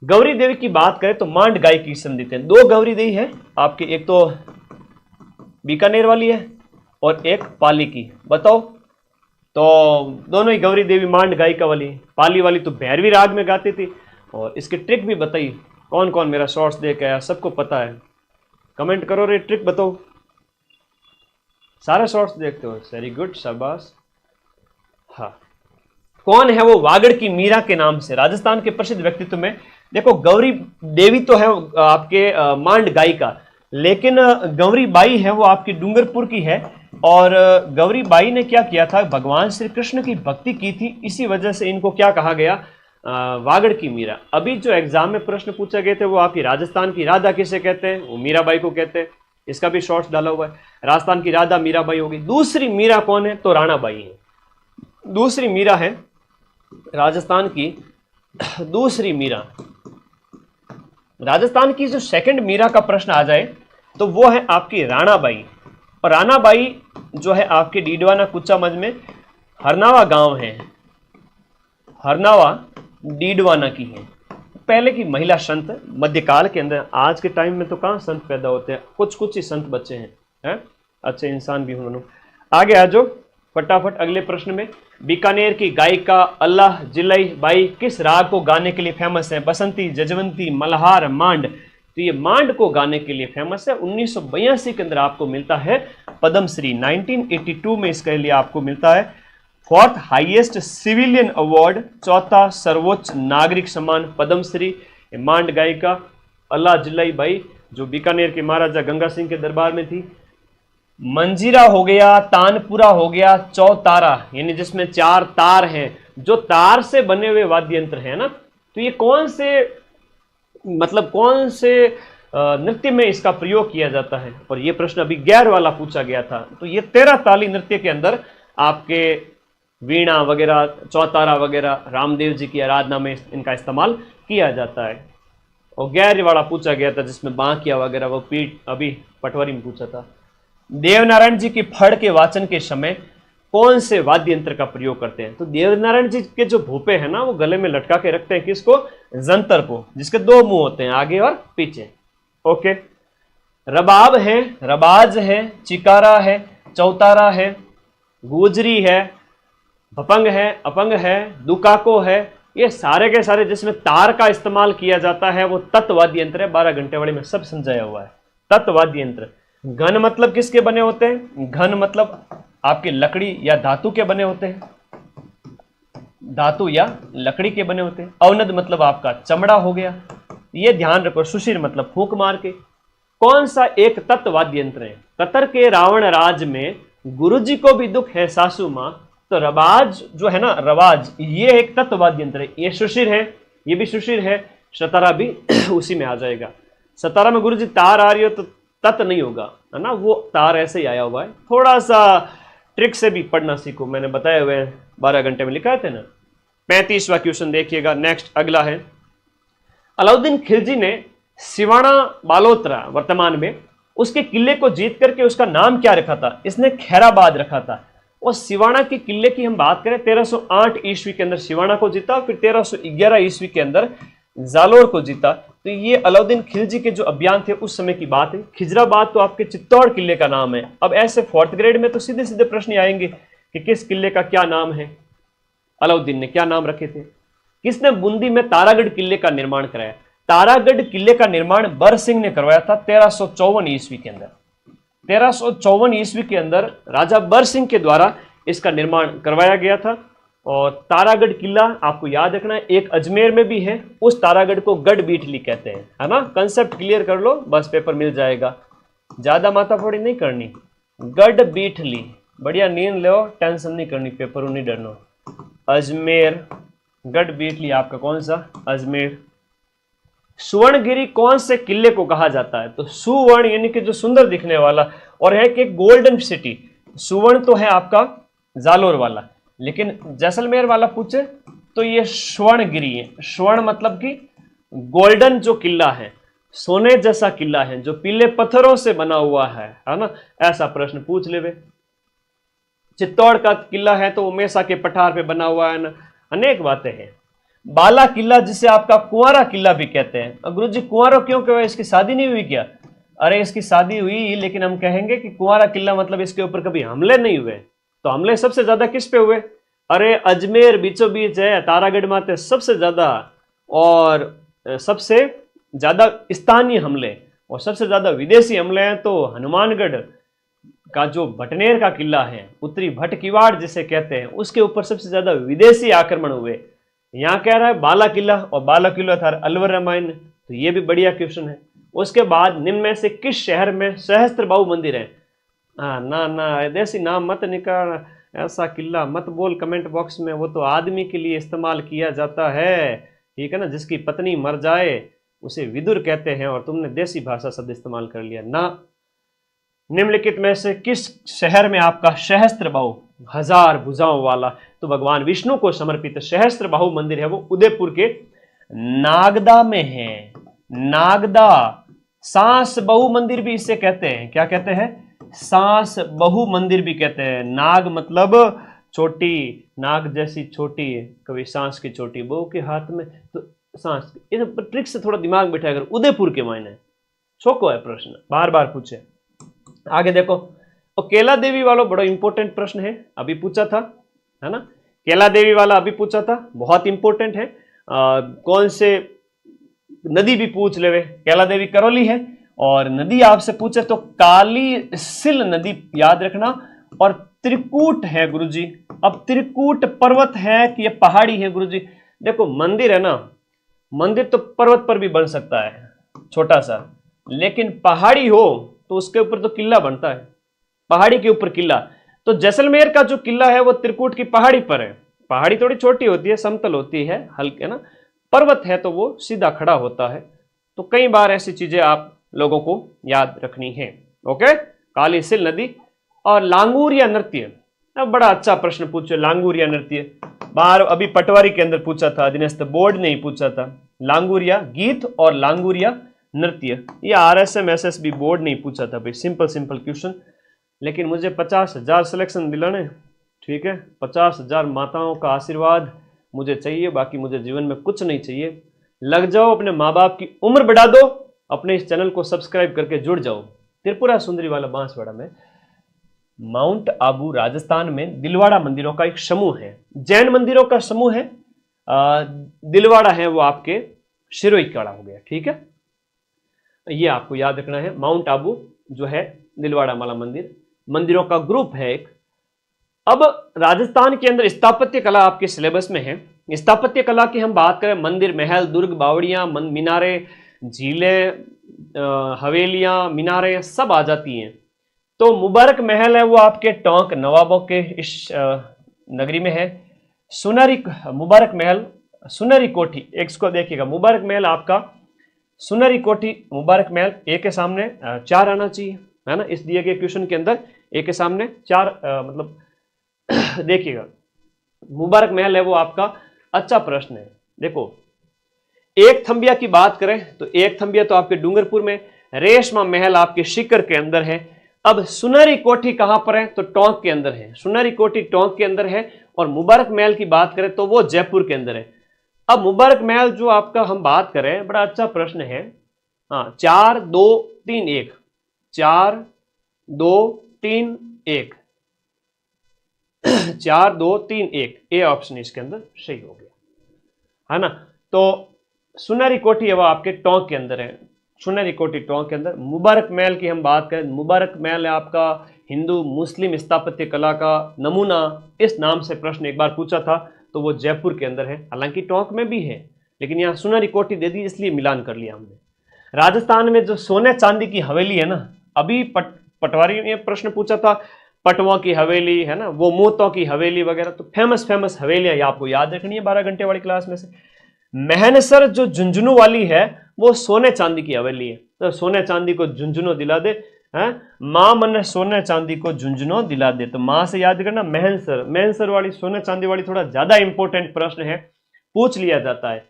गौरी देवी की बात करें तो मांड गायकी संदित है, 2 गौरी देवी है आपकी, एक तो बीकानेर वाली है और एक पाली की। बताओ, तो दोनों ही गौरी देवी मांड गायिका वाली। पाली वाली तो भैरवी राग में गाती थी, और इसकी ट्रिक भी बताई। कौन कौन मेरा शॉर्ट्स देख आया, सबको पता है? कमेंट करो रे, ट्रिक बताओ। सारे शॉर्ट्स देखते हो, वेरी गुड, शाबाश। हाँ, कौन है वो वागड़ की मीरा के नाम से? राजस्थान के प्रसिद्ध व्यक्तित्व में देखो, गौरी देवी तो है आपके मांड गायिका, लेकिन गौरी बाई है वो आपकी डूंगरपुर की है। और गौरी बाई ने क्या किया था, भगवान श्री कृष्ण की भक्ति की थी, इसी वजह से इनको क्या कहा गया, वागड़ की मीरा। अभी जो एग्जाम में प्रश्न पूछे गए थे वो आपकी राजस्थान की राधा किसे कहते हैं? वो मीराबाई को कहते हैं, इसका भी शॉर्ट्स डाला हुआ है। राजस्थान की राधा मीराबाई होगी। दूसरी मीरा कौन है? तो राणाबाई है। दूसरी मीरा है राजस्थान की, दूसरी मीरा, राजस्थान की जो सेकंड मीरा का प्रश्न आ जाए तो वो है आपकी राणाबाई। और राणाबाई जो है आपके डीडवाना कुच्चा मंज में हरनावा गांव है, हरनावा डीडवाना की है। पहले की महिला संत मध्यकाल के अंदर, आज के टाइम में तो कहां संत पैदा होते हैं, कुछ कुछ ही संत बच्चे हैं, अच्छे इंसान भी हूं। आगे आ जाओ फटाफट अगले प्रश्न में। बीकानेर की गायिका अल्लाह जिलाई बाई किस राग को गाने के लिए फेमस है? बसंती, जजवंती, मल्हार, मांड। तो ये मांड को गाने के लिए फेमस है। 1982 के अंदर आपको मिलता है पद्मश्री, 1982 में इसके लिए आपको मिलता है 4th हाईएस्ट सिविलियन अवार्ड, 4था सर्वोच्च नागरिक सम्मान पद्मश्री। मांड गायिका अल्लाह जिलाई बाई जो बीकानेर के महाराजा गंगा सिंह के दरबार में थी। मंजीरा हो गया, तानपुरा हो गया, चौतारा, यानी जिसमें 4 तार हैं, जो तार से बने हुए वाद्य यंत्र है ना, तो ये कौन से, मतलब कौन से नृत्य में इसका प्रयोग किया जाता है? और ये प्रश्न अभी गैर वाला पूछा गया था। तो ये 13 ताली नृत्य के अंदर आपके वीणा वगैरह, चौतारा वगैरह, रामदेव जी की आराधना में इनका इस्तेमाल किया जाता है। और गैर वाला पूछा गया था जिसमें बांकिया वगैरह, वो पीठ अभी पटवारी में पूछा था। देवनारायण जी की फड़ के वाचन के समय कौन से वाद्य यंत्र का प्रयोग करते हैं? तो देवनारायण जी के जो भूपे हैं ना, वो गले में लटका के रखते हैं किसको? जंतर को, जिसके 2 मुंह होते हैं, आगे और पीछे। ओके, रबाब है, रबाज है, चिकारा है, चौतारा है, गुजरी है, भपंग है, अपंग है, दुकाको है, ये सारे के सारे जिसमें तार का इस्तेमाल किया जाता है वो तत्वाद्य यंत्र है। 12 घंटे वाले में सब समझाया हुआ है। तत्वाद्य यंत्र। घन मतलब किसके बने होते हैं? घन मतलब आपके लकड़ी या धातु के बने होते हैं, धातु या लकड़ी के बने होते हैं। अवनद मतलब आपका चमड़ा हो गया, ये ध्यान रखो। सुशिर मतलब फूंक मार के। कौन सा एक तत्वाद्य यंत्र है? कतर के रावण राज में गुरुजी को भी दुख है सासू मां, तो रबाज जो है ना, रवाज, ये एक तत्वाद्य यंत्र है। ये सुशिर है, ये भी सुशिर है, सतारा भी उसी में आ जाएगा। सतारा में गुरुजी तार आ रही हो तो तत् नहीं होगा, है ना, वो तार ऐसे ही आया हुआ है। थोड़ा सा ट्रिक से भी पढ़ना सीखो, मैंने बताए हुए 12 घंटे में लिखा थे ना। 35वां क्वेश्चन देखिएगा। नेक्स्ट अगला है, अलाउद्दीन खिलजी ने सिवाना बालोतरा वर्तमान में उसके किले को जीत करके उसका नाम क्या रखा था? इसने खैराबाद रखा था। और सिवाना के किले की हम बात करें, 1308 ईस्वी के अंदर सिवाना को जीता, फिर 1311 ईस्वी के अंदर जालोर को जीता। तो ये अलाउद्दीन खिलजी के जो अभियान थे उस समय की बात है। खिजराबाद तो आपके चित्तौड़ किले का नाम है। अब ऐसे 4th ग्रेड में तो सीधे सीधे प्रश्न आएंगे कि किस किले का क्या नाम है, अलाउद्दीन ने क्या नाम रखे थे। किसने बूंदी में तारागढ़ किले का निर्माण कराया? तारागढ़ किले का निर्माण बर सिंह ने करवाया था 1354 ईस्वी के अंदर। 1354 ईस्वी के अंदर राजा बर सिंह के द्वारा इसका निर्माण करवाया गया था। और तारागढ़ किला आपको याद रखना है, एक अजमेर में भी है। उस तारागढ़ को गढ़ बीठली कहते हैं, है ना। कंसेप्ट क्लियर कर लो, बस पेपर मिल जाएगा, ज्यादा माथाफोड़ी नहीं करनी। गढ़ बीठली, बढ़िया नींद लो, टेंशन नहीं करनी, पेपर नहीं डरना। अजमेर, गढ़ बीठली आपका कौन सा? अजमेर। सुवर्णगिरी कौन से किले को कहा जाता है? तो सुवर्ण यानी कि जो सुंदर दिखने वाला, और है कि गोल्डन सिटी। सुवर्ण तो है आपका जालोर वाला, लेकिन जैसलमेर वाला पूछे तो ये स्वर्णगिरी है। स्वर्ण मतलब कि गोल्डन जो किला है, सोने जैसा किला है, जो पीले पत्थरों से बना हुआ है ना। ऐसा प्रश्न पूछ ले। चित्तौड़ का किला है तो वो मेसा के पठार पे बना हुआ है ना। अनेक बातें हैं। बाला किला जिसे आपका कुंवारा किला भी कहते हैं। गुरु जी कुंवारा क्यों कहे? इसकी शादी नहीं हुई क्या? अरे इसकी शादी हुई, लेकिन हम कहेंगे कि कुंवारा किला मतलब इसके ऊपर कभी हमले नहीं हुए। तो हमले सबसे ज्यादा किस पे हुए? अरे अजमेर बीचों बीच है, तारागढ़ माते सबसे ज्यादा, और सबसे ज्यादा स्थानीय हमले और सबसे ज्यादा विदेशी हमले हैं तो हनुमानगढ़ का जो भटनेर का किला है, उत्तरी भट किवाड़ जिसे कहते हैं, उसके ऊपर सबसे ज्यादा विदेशी आक्रमण हुए। यहाँ कह रहा है बाला किला, और बाला किला था अलवर रामायण, तो ये भी बढ़िया क्वेश्चन है। उसके बाद निम्न में से किस शहर में सहस्त्रबाहु मंदिर है? हाँ ना ना, देसी नाम मत निकाल, ऐसा किला मत बोल कमेंट बॉक्स में, वो तो आदमी के लिए इस्तेमाल किया जाता है, ठीक है ना। जिसकी पत्नी मर जाए उसे विदुर कहते हैं, और तुमने देसी भाषा शब्द इस्तेमाल कर लिया ना। निम्नलिखित में से किस शहर में आपका सहस्त्रबाहु 1000 भुजाओं वाला, तो भगवान विष्णु को समर्पित सहस्त्रबाहु मंदिर है, वो उदयपुर के नागदा में है। नागदा, सांस बहु मंदिर भी इसे कहते हैं। क्या कहते हैं? सांस बहु मंदिर भी कहते हैं। नाग मतलब छोटी, नाग जैसी छोटी, कभी सांस की छोटी, बहु के हाथ में तो सांस। ये ट्रिक से थोड़ा दिमाग बिठाया कर। उदयपुर के मायने छोको है प्रश्न, बार बार पूछे। आगे देखो, और केला देवी वाला बड़ा इंपॉर्टेंट प्रश्न है, अभी पूछा था, है ना। केला देवी वाला अभी पूछा था, बहुत इंपॉर्टेंट है। कौन से नदी भी पूछ ले, केला देवी करौली है। और नदी आपसे पूछे तो काली सिल नदी याद रखना। और त्रिकूट है गुरुजी। अब त्रिकूट पर्वत है कि ये पहाड़ी है गुरुजी? देखो मंदिर है ना, मंदिर तो पर्वत पर भी बन सकता है छोटा सा, लेकिन पहाड़ी हो तो उसके ऊपर तो किला बनता है, पहाड़ी के ऊपर किला। तो जैसलमेर का जो किला है वो त्रिकूट की पहाड़ी पर है। पहाड़ी थोड़ी छोटी होती है, समतल होती है, हल्के ना। पर्वत है तो वो सीधा खड़ा होता है। तो कई बार ऐसी चीजें आप लोगों को याद रखनी है। ओके, काली सिल नदी। और लांगूरिया नृत्य, अब बड़ा अच्छा प्रश्न पूछो। लांगूरिया नृत्य बाहर अभी पटवारी के अंदर पूछा था, अधीनस्थ बोर्ड ने ही पूछा था। लांगूरिया गीत और लांगूरिया नृत्य, ये RSM SSB बोर्ड ने ही पूछा था भाई। सिंपल सिंपल क्वेश्चन, लेकिन मुझे 50,000 सिलेक्शन दिलाने, ठीक है। 50,000 माताओं का आशीर्वाद मुझे चाहिए, बाकी मुझे जीवन में कुछ नहीं चाहिए। लग जाओ, अपने माँ बाप की उम्र बढ़ा दो, अपने इस चैनल को सब्सक्राइब करके जुड़ जाओ। त्रिपुरा सुंदरी वाला बांसवाड़ा में माउंट आबू राजस्थान में दिलवाड़ा मंदिरों का एक समूह है, जैन मंदिरों का समूह है। दिलवाड़ा है वो आपके शिरोई कड़ा हो गया, ठीक है, ये आपको याद रखना है। माउंट आबू जो है दिलवाड़ा वाला मंदिर, मंदिरों का ग्रुप है एक। अब राजस्थान के अंदर स्थापत्य कला आपके सिलेबस में है। स्थापत्य कला की हम बात करें, मंदिर, महल, दुर्ग, बावड़ियां, मीनारे, झीलें, हवेलियां, मीनारे सब आ जाती हैं। तो मुबारक महल है वो आपके टोंक नवाबों के इस नगरी में है। सुनहरी मुबारक महल, सुनहरी कोठी, एक इसको देखिएगा, मुबारक महल आपका सुनहरी कोठी, मुबारक महल ए के सामने 4 आना चाहिए, है ना, इस दिए गए क्वेश्चन के अंदर ए के सामने 4 मतलब देखिएगा मुबारक महल है वो आपका। अच्छा प्रश्न है। देखो एक थंबिया की बात करें तो एक थंबिया तो आपके डूंगरपुर में, रेशमा महल आपके शिकर के अंदर है। अब सुनहरी कोठी कहां पर है तो टोंक के अंदर है, सुनहरी कोठी टोंक के अंदर है। और मुबारक महल की बात करें तो वो जयपुर के अंदर है। अब मुबारक महल जो आपका हम बात करें, बड़ा अच्छा प्रश्न है। हाँ, 4 2 3 1, 4 2 3 1, 4 2 3 1, ए ऑप्शन इसके अंदर सही हो गया, है ना। तो सुनहरी कोठी है वो आपके टोंक के अंदर है, सुनहरी कोठी टोंक के अंदर। मुबारक महल की हम बात करें, मुबारक महल है आपका हिंदू मुस्लिम स्थापत्य कला का नमूना, इस नाम से प्रश्न एक बार पूछा था, तो वो जयपुर के अंदर है। हालांकि टोंक में भी है, लेकिन यहाँ सुनहरी कोठी दे दी इसलिए मिलान कर लिया हमने। राजस्थान में जो सोने चांदी की हवेली है ना, अभी पटवारी ने प्रश्न पूछा था, पटवा की हवेली है ना, वो मोतों की हवेली वगैरह, तो फेमस हवेलियां ये आपको याद रखनी है 12 घंटे वाली क्लास में से। महनसर जो झुंझुनू वाली है वो सोने चांदी की हवेली है, तो सोने चांदी को झुंझुनू दिला दे, है मां मन सोने चांदी को झुंझुनू दिला दे, तो मां से याद करना महनसर, महनसर वाली सोने चांदी वाली थोड़ा ज्यादा इंपॉर्टेंट प्रश्न है, पूछ लिया जाता है।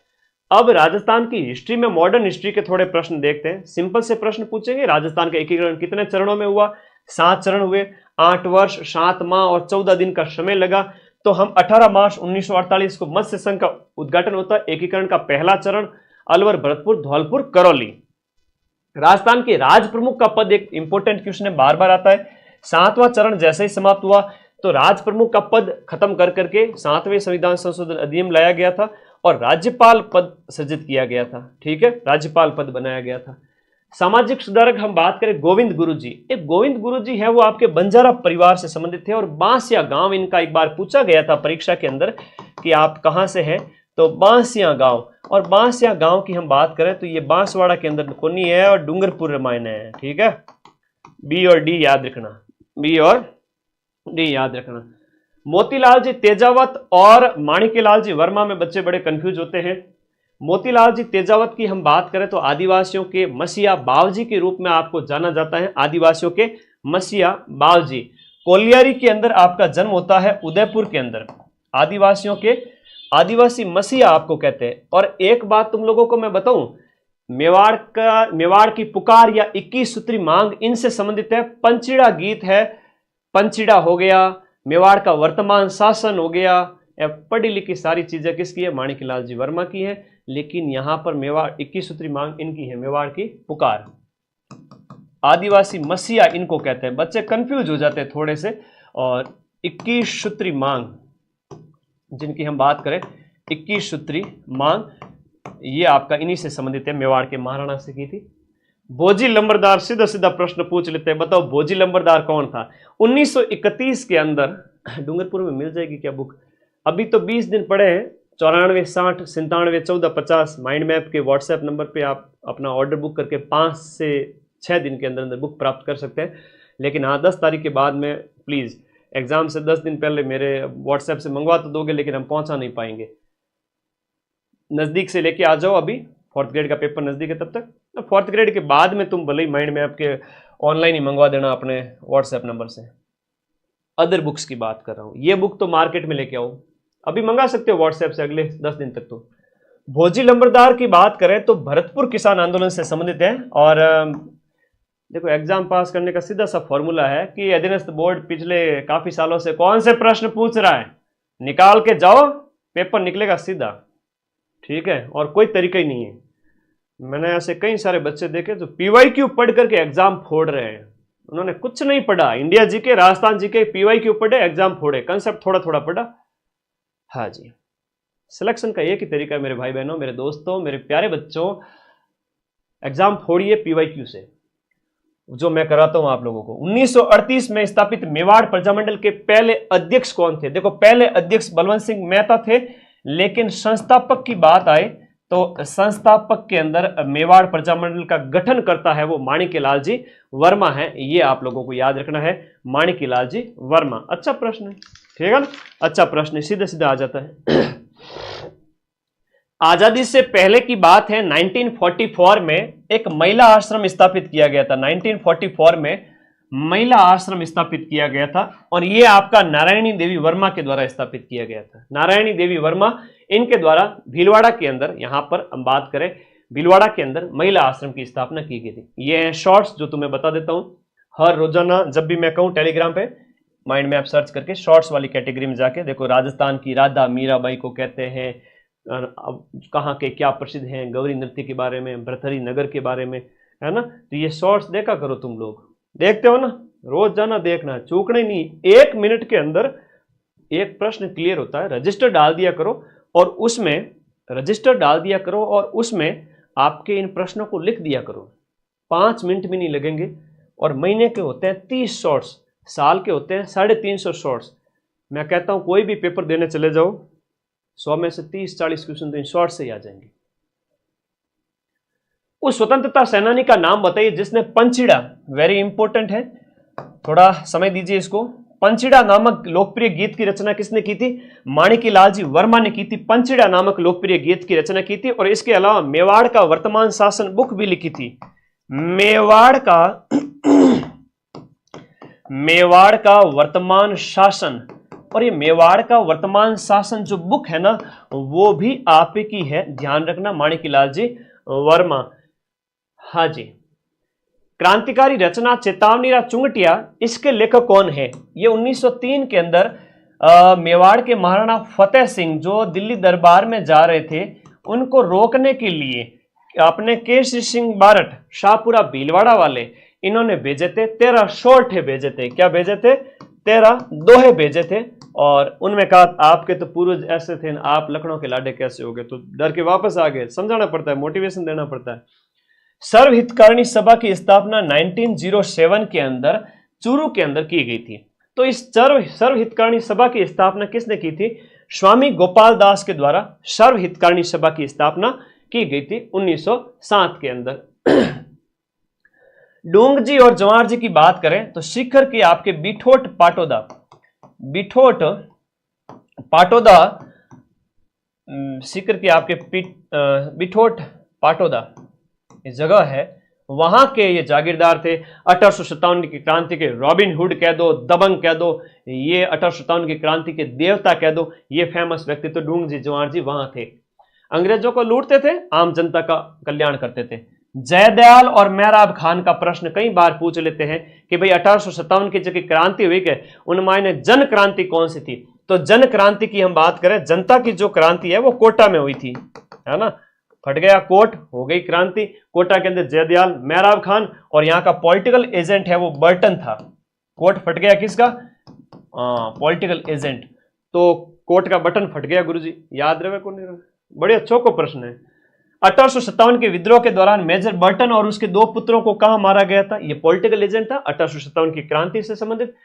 अब राजस्थान की हिस्ट्री में, मॉडर्न हिस्ट्री के थोड़े प्रश्न देखते हैं। सिंपल से प्रश्न पूछेंगे, राजस्थान का एकीकरण कितने चरणों में हुआ, 7 चरण हुए, 8 वर्ष 7 माह और 14 दिन का समय लगा। तो हम 18 मार्च 1948 को मत्स्य संघ का उद्घाटन होता है। एकीकरण का पहला चरण अलवर, भरतपुर, धौलपुर, करौली। राजस्थान के राज प्रमुख का पद एक इंपॉर्टेंट क्वेश्चन है, बार बार आता है। 7वां चरण जैसे ही समाप्त हुआ तो राज प्रमुख का पद खत्म कर करके 7वें संविधान संशोधन अधिनियम लाया गया था और राज्यपाल पद सृजित किया गया था, ठीक है, राज्यपाल पद बनाया गया था। सामाजिक सुधारक हम बात करें, गोविंद गुरुजी, एक गोविंद गुरुजी है वो आपके बंजारा परिवार से संबंधित थे और बांसिया गांव इनका एक बार पूछा गया था परीक्षा के अंदर कि आप कहां से हैं, तो बांसिया गांव। और बांसिया गांव की हम बात करें तो ये बांसवाड़ा के अंदर कोनी है और डूंगरपुर रामायण है, ठीक है, बी और डी याद रखना, बी और डी याद रखना। मोतीलाल जी तेजावत और माणिक्यलाल जी वर्मा में बच्चे बड़े कंफ्यूज होते हैं। मोतीलाल जी तेजावत की हम बात करें तो आदिवासियों के मसीहा बावजी के रूप में आपको जाना जाता है, आदिवासियों के मसीहा बावजी। कोलियारी के अंदर आपका जन्म होता है, उदयपुर के अंदर, आदिवासियों के आदिवासी मसीहा आपको कहते हैं। और एक बात तुम लोगों को मैं बताऊं, मेवाड़ की पुकार या 21 सूत्री मांग इनसे संबंधित है। पंचीड़ा गीत है, पंचीड़ा हो गया, मेवाड़ का वर्तमान शासन हो गया, पढ़ी लिखी सारी चीजें किसकी है, माणिक्यलाल जी वर्मा की है। लेकिन यहां पर मेवाड़ 21 सूत्री मांग इनकी है, मेवाड़ की पुकार, आदिवासी मसीहा इनको कहते हैं। बच्चे कंफ्यूज हो जाते हैं थोड़े से। और 21 सूत्री मांग जिनकी हम बात करें, 21 सूत्री मांग ये आपका इन्हीं से संबंधित है, मेवाड़ के महाराणा से की थी। भोजी लंबरदार, सीधा सीधा प्रश्न पूछ लेते हैं, बताओ भोजी लंबरदार कौन था। 1931 के अंदर, डूंगरपुर में मिल जाएगी क्या बुक, अभी तो 20 दिन पड़े हैं, 94 60 97 14 50 माइंड मैप के व्हाट्सएप नंबर पे आप अपना ऑर्डर बुक करके 5 से 6 दिन के अंदर अंदर बुक प्राप्त कर सकते हैं। लेकिन हाँ, 10 तारीख के बाद में प्लीज़, एग्जाम से 10 दिन पहले मेरे व्हाट्सएप से मंगवा तो दोगे, लेकिन हम पहुंचा नहीं पाएंगे। नज़दीक से लेके आ जाओ, अभी 4th ग्रेड का पेपर नज़दीक है, तब तक 4th ग्रेड के बाद में तुम भले ही माइंड मैप के ऑनलाइन ही मंगवा देना अपने व्हाट्सएप नंबर से। अदर बुक्स की बात कर रहा हूँ, ये बुक तो मार्केट में लेके आओ, अभी मंगा सकते हो व्हाट्सएप से अगले 10 दिन तक। तो भोजी लंबरदार की बात करें तो भरतपुर किसान आंदोलन से संबंधित है। और देखो, एग्जाम पास करने का सीधा सा फॉर्मूला है कि अधीनस्थ बोर्ड पिछले काफी सालों से कौन से प्रश्न पूछ रहा है, निकाल के जाओ, पेपर निकलेगा सीधा, ठीक है, और कोई तरीका ही नहीं है। मैंने ऐसे कई सारे बच्चे देखे जो पीवाईक्यू पढ़ करके एग्जाम फोड़ रहे हैं। उन्होंने कुछ नहीं पढ़ा, India GK, Rajasthan GK, PYQ पढ़े, एग्जाम फोड़े, कंसेप्ट थोड़ा थोड़ा पढ़ा। हाँ जी, सिलेक्शन का एक ही तरीका है मेरे भाई बहनों, मेरे दोस्तों, मेरे प्यारे बच्चों, एग्जाम फोड़िए पीवाईक्यू से, जो मैं कराता हूं आप लोगों को। 1938 में स्थापित मेवाड़ प्रजामंडल के पहले अध्यक्ष कौन थे? देखो, पहले अध्यक्ष बलवंत सिंह मेहता थे, लेकिन संस्थापक की बात आए तो संस्थापक के अंदर मेवाड़ प्रजामंडल का गठन करता है वो माणिक्यलाल जी वर्मा है। ये आप लोगों को याद रखना है, माणिक्यलाल जी वर्मा। अच्छा प्रश्न है, ठीक है ना, अच्छा प्रश्न है, सीधे सीधे आ जाता है। आजादी से पहले की बात है, 1944 में एक महिला आश्रम स्थापित किया गया था। 1944 में महिला आश्रम स्थापित किया गया था और यह आपका नारायणी देवी वर्मा के द्वारा स्थापित किया गया था। नारायणी देवी वर्मा, इनके द्वारा भीलवाड़ा के अंदर, यहां पर हम बात करें, भीलवाड़ा के अंदर महिला आश्रम की स्थापना की गई थी। ये है शॉर्ट्स जो तुम्हें बता देता हूं हर रोजाना, जब भी मैं कहूं टेलीग्राम पे माइंड मैप सर्च करके शॉर्ट्स वाली कैटेगरी में जाके देखो। राजस्थान की राधा मीराबाई को कहते हैं, कहाँ के क्या प्रसिद्ध हैं, गौरी नृत्य के बारे में, भरथरी नगर के बारे में, है ना। तो ये शॉर्ट्स देखा करो, तुम लोग देखते हो ना, रोज जाना देखना, चूकना ही नहीं। 1 मिनट के अंदर एक प्रश्न क्लियर होता है। रजिस्टर डाल दिया करो और उसमें रजिस्टर डाल दिया करो और उसमें आपके इन प्रश्नों को लिख दिया करो। 5 मिनट भी नहीं लगेंगे। और महीने के होते हैं 30 शॉर्ट्स, साल के होते हैं 350 शॉर्ट्स। मैं कहता हूं कोई भी पेपर देने चले जाओ, 100 में से 30-40 क्वेश्चन तो इन शॉर्ट से ही आ जाएंगे। उस स्वतंत्रता सेनानी का नाम बताइए जिसने पंचीड़ा, वेरी इंपॉर्टेंट है, थोड़ा समय दीजिए इसको। पंचीड़ा नामक लोकप्रिय गीत की रचना किसने की थी? माणिक्यलाल जी वर्मा ने की थी। पंचीड़ा नामक लोकप्रिय गीत की रचना की थी। और इसके अलावा मेवाड़ का वर्तमान शासन बुक भी लिखी थी। मेवाड़ का वर्तमान शासन, और ये मेवाड़ का वर्तमान शासन जो बुक है ना, वो भी आप ही की है, ध्यान रखना, माणिक्यलाल जी वर्मा। हाँ जी। क्रांतिकारी रचना चेतावनीरा चुंगटिया, इसके लेखक कौन है? ये 1903 के अंदर मेवाड़ के महाराणा फतेह सिंह जो दिल्ली दरबार में जा रहे थे, उनको रोकने के लिए अपने केसरी सिंह बारट, शाहपुरा भीलवाड़ा वाले, इन्होंने भेजे थे 13 शॉर्ट भेजे थे। क्या भेजे थे? 13 दोहे भेजे थे। और उनमें कहा आपके तो पूर्वज ऐसे थे, आप लखनऊ के लाडे कैसे हो गए? तो डर के वापस आ गए। समझाना पड़ता है, मोटिवेशन देना पड़ता है। सर्वहितकारिणी सभा की स्थापना 1907 के अंदर चूरू के अंदर की गई थी। तो इस सर्वहितकारिणी सभा की स्थापना किसने की थी? स्वामी गोपाल दास के द्वारा सर्वहितकारिणी सभा की स्थापना की गई थी 1907 के अंदर। डूंग जी और जवाहर जी की बात करें तो शिखर के आपके बिठोट पाटोदा, शिखर के आपके बिठोट पाटोदा जगह है, वहां के ये जागीरदार थे। 1857 की क्रांति के रॉबिन हुड कह दो, दबंग कह दो, ये 1857 की क्रांति के देवता कह दो, ये फेमस व्यक्ति तो डूंग जी जवाहर जी वहां थे। अंग्रेजों को लूटते थे, आम जनता का कल्याण करते थे। जयदयाल और मेहराब खान का प्रश्न कई बार पूछ लेते हैं कि भाई 1857 की जब क्रांति हुई है, उनमें जन क्रांति कौन सी थी? तो जन क्रांति की हम बात करें, जनता की जो क्रांति है वो कोटा में हुई थी, है ना। फट गया कोट, हो गई क्रांति। कोटा के अंदर जयदयाल, मेहराब खान, और यहाँ का पॉलिटिकल एजेंट है वो बर्टन था। कोट फट गया किसका? Political agent. तो कोट का बटन फट गया गुरुजी, याद रहे को नहीं रहे? बड़े अच्छों को प्रश्न है। 1857 के विद्रोह के दौरान मेजर बर्टन और उसके 2 पुत्रों को कहां मारा गया था? ये पॉलिटिकल एजेंट था, 1857 की क्रांति से संबंधित।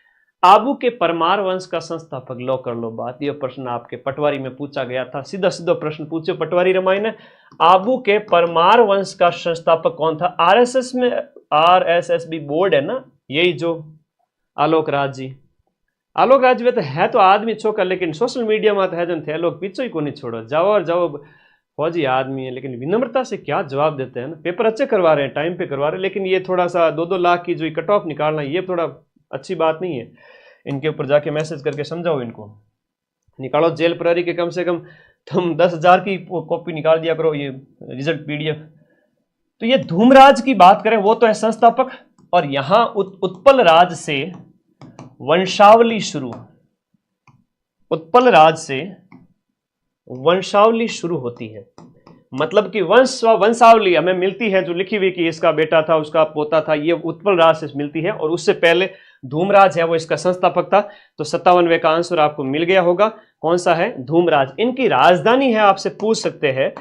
आबू के परमार वंश का संस्थापक, लो कर लो बात। ये प्रश्न आपके पटवारी में पूछा गया था, सीधा सीधा प्रश्न पूछो पटवारी रामायण है। आबू के परमार वंश का संस्थापक कौन था? आरएसएस में आरएसएसबी बोर्ड है ना, यही जो आलोक राज जी। आलोक राज वे तो है तो आदमी छोका, लेकिन सोशल मीडिया में तो है जन थे लोग पीछे ही को नहीं छोड़ो, जाओ और जाओ, फौजी आदमी है, लेकिन विनम्रता से क्या जवाब देते हैं ना। पेपर अच्छे करवा रहे हैं, टाइम पे करवा रहे हैं, लेकिन ये थोड़ा सा 2-2 लाख की जो कट ऑफ निकालना, ये थोड़ा अच्छी बात नहीं है। इनके ऊपर जाके मैसेज करके समझाओ इनको, निकालो जेल प्रहरी के कम से कम तुम 10,000 की कॉपी निकाल दिया करो, ये रिजल्ट पीडीएफ। तो ये धूमराज की बात करें, वो तो है संस्थापक। और यहां उत्पल राज से वंशावली शुरू, उत्पल राज से वंशावली शुरू होती है। मतलब कि वंशावली हमें मिलती है जो लिखी हुई कि इसका बेटा था, उसका पोता था, ये उत्पल राज से मिलती है। और उससे पहले धूमराज है वो इसका संस्थापक था। तो 57वें का आंसर आपको मिल गया होगा। कौन सा है? धूमराज। इनकी राजधानी है, आपसे पूछ सकते हैं,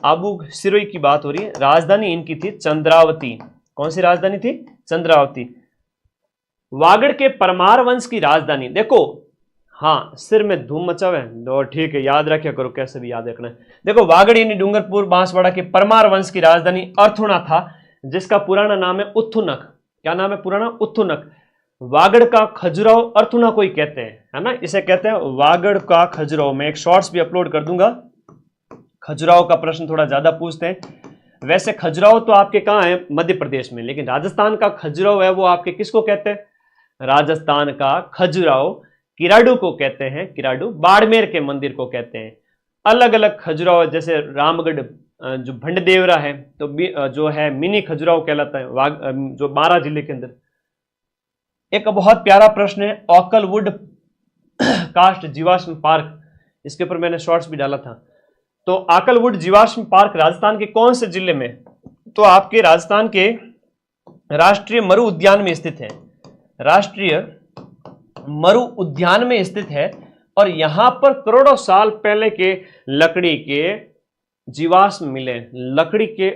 आबू सिरोही की बात हो रही है, राजधानी इनकी थी चंद्रावती। कौन सी राजधानी थी? चंद्रावती। वागड़ के परमार वंश की राजधानी, देखो हाँ सिर में धूम मचा हुआ है, तो ठीक है याद रखा करो, कैसे भी याद रखना है। देखो वागड़ यानी डूंगरपुर बांसवाड़ा के परमार वंश की राजधानी अर्थुणा था, जिसका पुराना नाम है उत्थुनक। क्या नाम है पुराना? उत्थुनक। वागड़ का खजुराहो अर्थुणा को ही कहते हैं, है ना, इसे कहते हैं वागड़ का खजुराहो। मैं एक शॉर्ट्स भी अपलोड कर दूंगा। खजुराहो का प्रश्न थोड़ा ज्यादा पूछते हैं। वैसे खजुराहो तो आपके कहाँ है? मध्य प्रदेश में। लेकिन राजस्थान का खजुराहो है वो आपके किसको कहते हैं? राजस्थान का खजुराहो किराडू को कहते हैं, किराडू। बाड़मेर के मंदिर को कहते हैं। अलग अलग खजुराहो, जैसे रामगढ़ जो भंडदेवरा है तो जो है मिनी खजुराहो कहलाता है, जो बारां जिले के अंदर। एक बहुत प्यारा प्रश्न है, ऑकलवुड कास्ट जीवाश्म पार्क, इसके ऊपर मैंने शॉर्ट्स भी डाला था। तो आकलवुड जीवाश्म पार्क राजस्थान के कौन से जिले में? तो आपके राजस्थान के राष्ट्रीय मरु उद्यान में स्थित है। राष्ट्रीय मरु उद्यान में स्थित है। और यहां पर करोड़ों साल पहले के लकड़ी के जीवाश्म मिले, लकड़ी के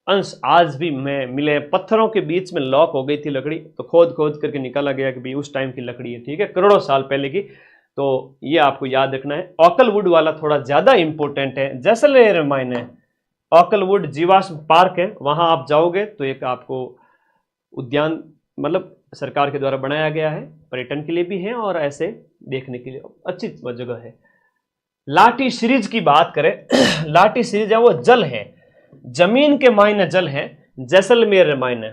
अंश आज भी में मिले। पत्थरों के बीच में लॉक हो गई थी लकड़ी, तो खोद खोद करके निकाला गया कि भाई उस टाइम की लकड़ी है, ठीक है, करोड़ों साल पहले की। तो ये आपको याद रखना है। ऑकलवुड वाला थोड़ा ज्यादा इंपॉर्टेंट है, जैसलमेर में है ऑकलवुड जीवाश्म पार्क है, वहां आप जाओगे तो एक आपको उद्यान मतलब सरकार के द्वारा बनाया गया है, पर्यटन के लिए भी है और ऐसे देखने के लिए अच्छी जगह है। लाठी सीरीज की बात करें लाठी सीरीज है वो जल है, जमीन के मायने जल है। जैसलमेर मायने,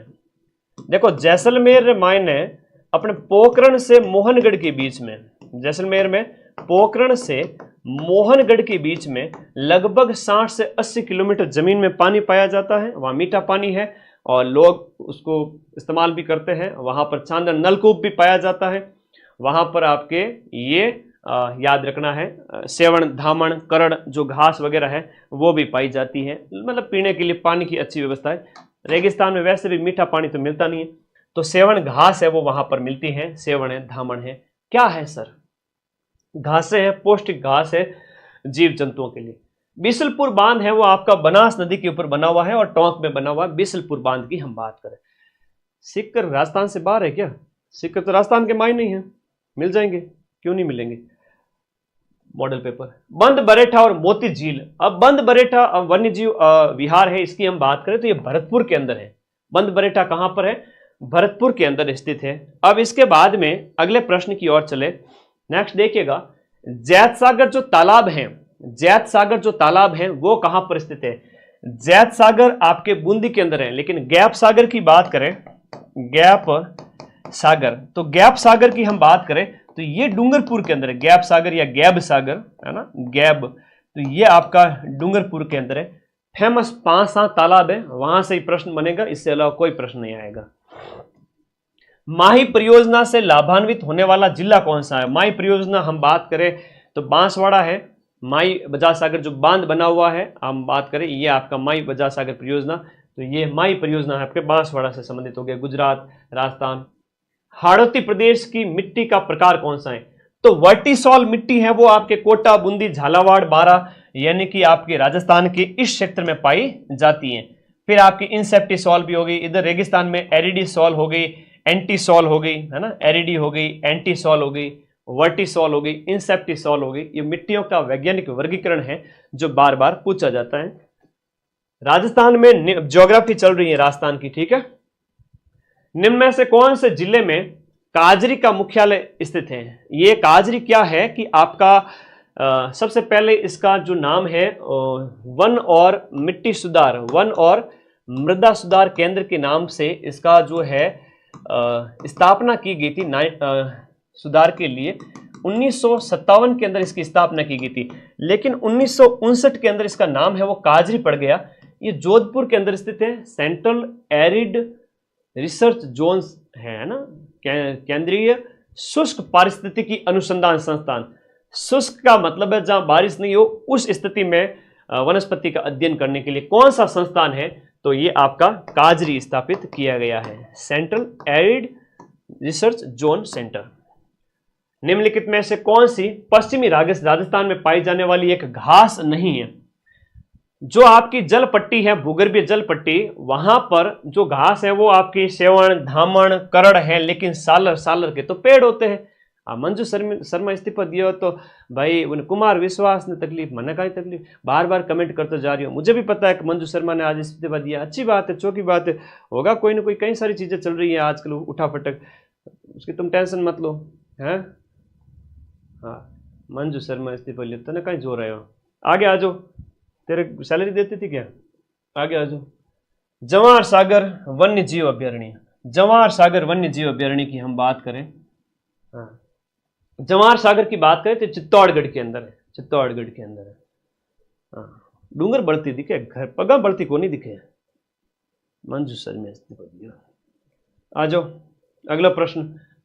देखो जैसलमेर मायने अपने पोखरण से मोहनगढ़ के बीच में, जैसलमेर में पोखरण से मोहनगढ़ के बीच में लगभग 60 से 80 किलोमीटर जमीन में पानी पाया जाता है। वहां मीठा पानी है और लोग उसको इस्तेमाल भी करते हैं। वहां पर चांदन नलकूप भी पाया जाता है। वहां पर आपके ये याद रखना है, सेवण धामण करड़ जो घास वगैरह है वो भी पाई जाती है। मतलब पीने के लिए पानी की अच्छी व्यवस्था है। रेगिस्तान में वैसे भी मीठा पानी तो मिलता नहीं है, तो सेवण घास है वो वहां पर मिलती है। सेवण है, धामण है, क्या है सर? घासें हैं, पौष्टिक घास है जीव जंतुओं के लिए। बिसलपुर बांध है वो आपका बनास नदी के ऊपर बना हुआ है और टोंक में बना हुआ है। बिसलपुर बांध की हम बात करें, सीकर राजस्थान से बाहर है क्या? सीकर तो राजस्थान के मायने ही है, मिल जाएंगे, क्यों नहीं मिलेंगे? Model paper. बंद बरेठा और मोती झील। अब बंद बरेठा वन्य जीव विहार है, इसकी हम बात करें तो ये भरतपुर के अंदर है। बंद बरेठा कहां पर है? भरतपुर के अंदर स्थित है। अब इसके बाद में अगले प्रश्न की ओर चले। नेक्स्ट देखिएगा, जैत सागर जो तालाब है, जैत सागर जो तालाब है वो कहां पर स्थित है? जैत सागर आपके बूंदी के अंदर है। लेकिन गैप सागर की बात करें, गैप सागर, तो गैप सागर की हम बात करें तो ये डूंगरपुर के अंदर है। गैप सागर या गैब सागर है ना, गैब, तो ये आपका डूंगरपुर के अंदर है। फेमस 5 तालाब है, वहां से ही प्रश्न बनेगा, इससे अलावा कोई प्रश्न नहीं आएगा। माही परियोजना से लाभान्वित होने वाला जिला कौन सा है? माही परियोजना हम बात करें तो बांसवाड़ा है। माई बजाज सागर जो बांध बना हुआ है हम बात करें, ये आपका माई बजाज सागर परियोजना, तो ये माई परियोजना है आपके बांसवाड़ा से संबंधित हो गया, गुजरात, राजस्थान। हाड़ौती प्रदेश की मिट्टी का प्रकार कौन सा है? तो वर्टिसॉल मिट्टी है वो आपके कोटा, बूंदी, झालावाड़, बारां यानी कि आपके राजस्थान के इस क्षेत्र में पाई जाती है। फिर आपकी इंसेप्टिसॉल भी हो गई, इधर रेगिस्तान में एरिडीसॉल हो गई, एंटीसॉल हो गई, है ना, एरिडी हो गई, एंटीसॉल हो गई, वर्टिसॉल हो गई, इंसेप्टिसॉल हो गई। ये मिट्टियों का वैज्ञानिक वर्गीकरण है जो बार बार पूछा जाता है। राजस्थान में ज्योग्राफी चल रही है राजस्थान की, ठीक है। निम्न में से कौन से जिले में काजरी का मुख्यालय स्थित है? ये काजरी क्या है कि आपका सबसे पहले इसका जो नाम है वन और मिट्टी सुधार, वन और मृदा सुधार केंद्र के नाम से इसका जो है स्थापना की गई थी सुधार के लिए। 1957 के अंदर इसकी स्थापना की गई थी, लेकिन 1959 के अंदर इसका नाम है वो काजरी पड़ गया। ये जोधपुर के अंदर स्थित है। सेंट्रल एरिड रिसर्च जोन है ना, केंद्रीय शुष्क पारिस्थितिकी अनुसंधान संस्थान। शुष्क का मतलब है जहां बारिश नहीं हो, उस स्थिति में वनस्पति का अध्ययन करने के लिए कौन सा संस्थान है? तो ये आपका काजरी स्थापित किया गया है, central arid research zone centre. निम्नलिखित में से कौन सी पश्चिमी राजस्थान में पाई जाने वाली एक घास नहीं है? जो आपकी जल पट्टी है, भूगर्भीय जल पट्टी, वहां पर जो घास है वो आपकी सेवण, धामण, करड़ है, लेकिन सालर के तो पेड़ होते हैं। मंजू शर्मा इस्तीफा दिया तो भाई उन कुमार विश्वास ने तकलीफ, मैंने कहा तकलीफ, बार बार कमेंट करते जा रही हूँ। मुझे भी पता है कि मंजू शर्मा ने आज इस्तीफा दिया, अच्छी बात है, चौकी बात है, होगा कोई ना कोई, कई सारी चीजें चल रही है आजकल उठा फटक, उसकी तुम टेंशन मत लो, है। हाँ, मंजू शर्मा इस्तीफा लिया तो ना कहीं जो रहे हो, आगे आ जाओ, तेरे सैलरी देती थी क्या, आगे आ जाओ। जवाहर सागर वन्य जीव अभ्यारण्य, जवाहर सागर वन्य जीव अभ्यारण्य की हम बात करें, हाँ, जवाहर सागर की बात करें तो चित्तौड़गढ़ के अंदर है, चित्तौड़गढ़ के अंदर है। हाँ, डूंगर बढ़ती दिखे, घर पगा बढ़ती को नहीं दिखे, मंजू शर्मा इस्तीफा दिया। आ जाओ अगला प्रश्न,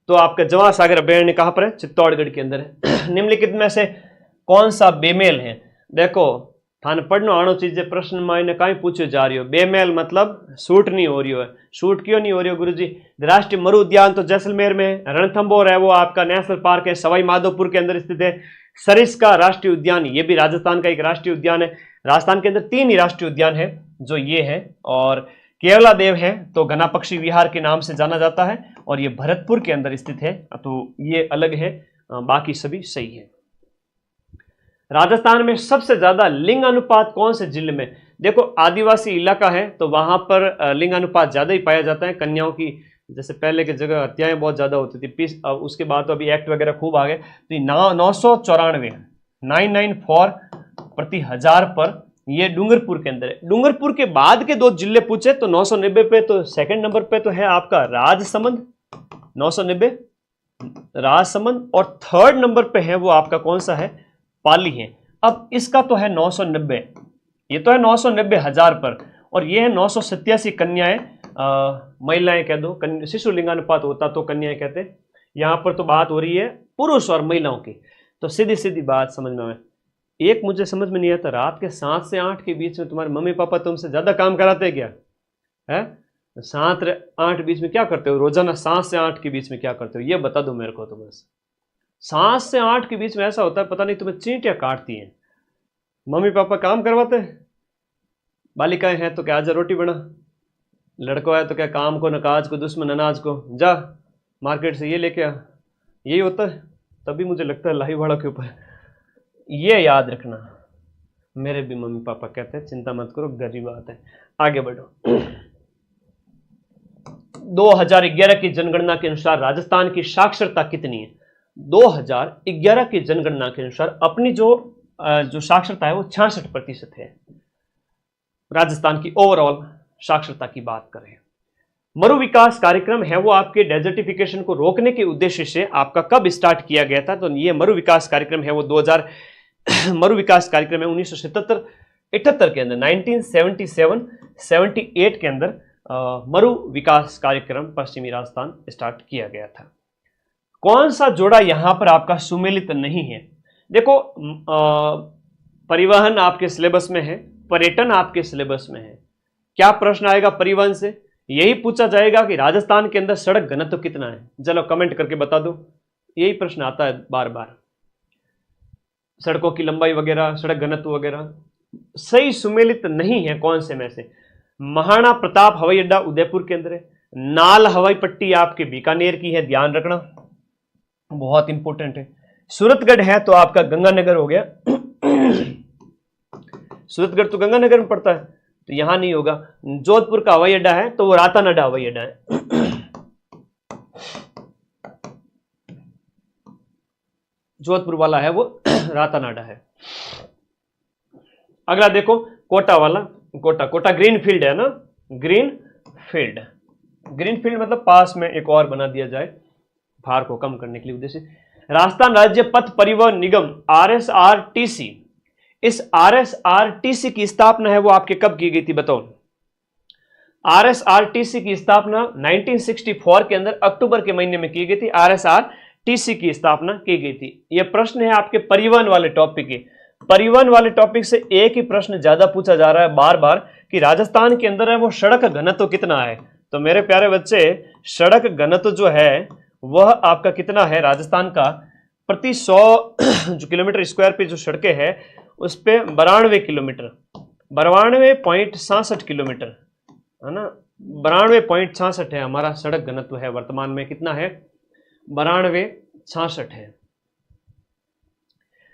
तो आपका जवाहर सागर अभ्यारण्य कहां पर है? चित्तौड़गढ़ के अंदर है। निम्नलिखित में से कौन सा बेमेल है? देखो थाने पढ़नो आनो चीजें प्रश्न मायने कहीं पूछे जा रही हो, बेमेल मतलब शूट नहीं हो रही हो, शूट क्यों नहीं हो रही हो गुरुजी? राष्ट्रीय मरु उद्यान तो जैसलमेर में है, रणथंभौर है वो आपका नेशनल पार्क है, सवाई माधोपुर के अंदर स्थित है, सरिस्का राष्ट्रीय उद्यान ये भी राजस्थान का एक राष्ट्रीय उद्यान है। राजस्थान के अंदर 3 ही राष्ट्रीय उद्यान है जो ये है, और केवला देव है तो घना पक्षी विहार के नाम से जाना जाता है, और ये भरतपुर के अंदर स्थित है, तो ये अलग है, बाकी सभी सही है। राजस्थान में सबसे ज्यादा लिंग अनुपात कौन से जिले में? देखो आदिवासी इलाका है तो वहां पर लिंग अनुपात ज्यादा ही पाया जाता है, कन्याओं की, जैसे पहले की जगह हत्याएं बहुत ज्यादा होती थी, उसके बाद तो अभी एक्ट वगैरह खूब आ गए, तो 994 994 प्रति हजार पर ये डूंगरपुर के अंदर है। डूंगरपुर के बाद के 2 जिले पूछे तो 990 पे तो सेकंड नंबर पे तो है आपका राजसमंद, 990 राजसमंद, और थर्ड नंबर पे है वो आपका कौन सा है? पाली है। अब इसका तो है 990, ये तो है 990 हजार पर, और ये है 987 कन्याएं, महिलाएं कह दो, शिशु लिंगानुपात होता तो कन्याएं कहते, यहां पर तो बात हो रही है पुरुष और महिलाओं की। तो सीधी सीधी बात समझ में आए, एक मुझे समझ में नहीं आता, रात के 7 से 8 के बीच में तुम्हारे मम्मी पापा तुमसे ज्यादा काम कराते हैं क्या? है 7 से 8 बीच में क्या करते हो रोजाना? 7 से 8 के बीच में क्या करते हो ये बता दो मेरे को। तो बस 7 से 8 के बीच में ऐसा होता है, पता नहीं तुम्हें चींटियां काटती हैं, मम्मी पापा काम करवाते हैं। बालिकाएं हैं तो क्या आजा रोटी बना, लड़कों है तो क्या काम को नकाज को दुश्मन अनाज को, जा मार्केट से ये लेके आ, यही होता है। तभी मुझे लगता है लाइव वालों के ऊपर ये याद रखना, मेरे भी मम्मी पापा कहते हैं चिंता मत करो, गरीब बात है। आगे बढ़ो। 2011 की जनगणना के अनुसार राजस्थान की साक्षरता कितनी है? 2011 की जनगणना के अनुसार अपनी जो साक्षरता है वो 66% है। राजस्थान की ओवरऑल साक्षरता की बात करें, मरु विकास कार्यक्रम है वो आपके डेजर्टिफिकेशन को रोकने के उद्देश्य से आपका कब स्टार्ट किया गया था? तो ये मरु विकास कार्यक्रम है वो 2000 मरु विकास कार्यक्रम है 1977-78 के अंदर, 1977-78 के अंदर मरु विकास कार्यक्रम पश्चिमी राजस्थान स्टार्ट किया गया था। कौन सा जोड़ा यहां पर आपका सुमेलित नहीं है? देखो परिवहन आपके सिलेबस में है, पर्यटन आपके सिलेबस में है। क्या प्रश्न आएगा परिवहन से? यही पूछा जाएगा कि राजस्थान के अंदर सड़क घनत्व कितना है। चलो कमेंट करके बता दो, यही प्रश्न आता है बार बार, सड़कों की लंबाई वगैरह, सड़क घनत्व वगैरह। सही सुमेलित नहीं है कौन से में से? महाराणा प्रताप हवाई अड्डा उदयपुर के अंदर है, नाल हवाई पट्टी आपके बीकानेर की है, ध्यान रखना बहुत इंपॉर्टेंट है। सूरतगढ़ है तो आपका गंगानगर हो गया, सूरतगढ़ तो गंगानगर में पड़ता है तो यहां नहीं होगा। जोधपुर का हवाई अड्डा है तो वो रातानाडा हवाई अड्डा है। जोधपुर वाला है वो रातानाडा है। अगला देखो कोटा वाला, कोटा ग्रीन फील्ड है ना, ग्रीन फील्ड मतलब पास में एक और बना दिया जाए भार को कम करने के लिए उद्देश्य। राजस्थान राज्य पथ परिवहन निगम RSRTC, इस RSRTC की स्थापना है वो आपके कब की गई थी बताओ? RSRTC की स्थापना 1964 के अंदर अक्टूबर के महीने में की गई थी। RSRTC की स्थापना की गई थी। यह प्रश्न है आपके परिवहन वाले टॉपिक के। परिवहन वाले टॉपिक से एक ही प्रश्न ज्यादा पूछा जा रहा है बार बार कि राजस्थान के अंदर है वो सड़क घनत्व कितना है। तो मेरे प्यारे बच्चे, सड़क घनत्व जो है वह आपका कितना है राजस्थान का, प्रति 100 जो किलोमीटर स्क्वायर पे जो सड़कें हैं उस पे 92 किलोमीटर, 92.66 किलोमीटर है ना, 92.66 है हमारा सड़क घनत्व है वर्तमान में। कितना है? 92.66 है।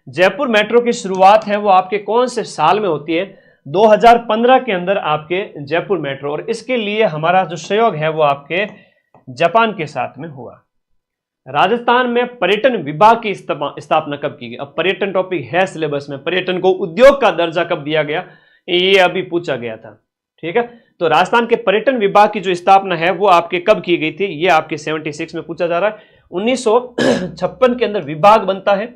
जयपुर मेट्रो की शुरुआत है वो आपके कौन से साल में होती है? 2015 के अंदर आपके जयपुर मेट्रो, और इसके लिए हमारा जो सहयोग है वो आपके जापान के साथ में हुआ। राजस्थान में पर्यटन विभाग की स्थापना कब की गई? अब पर्यटन टॉपिक है सिलेबस में, पर्यटन को उद्योग का दर्जा कब दिया गया ये अभी पूछा गया था। ठीक है, तो राजस्थान के पर्यटन विभाग की जो स्थापना है वो आपके कब की गई थी? ये आपके 76 में पूछा जा रहा है। 1956 के अंदर विभाग बनता है,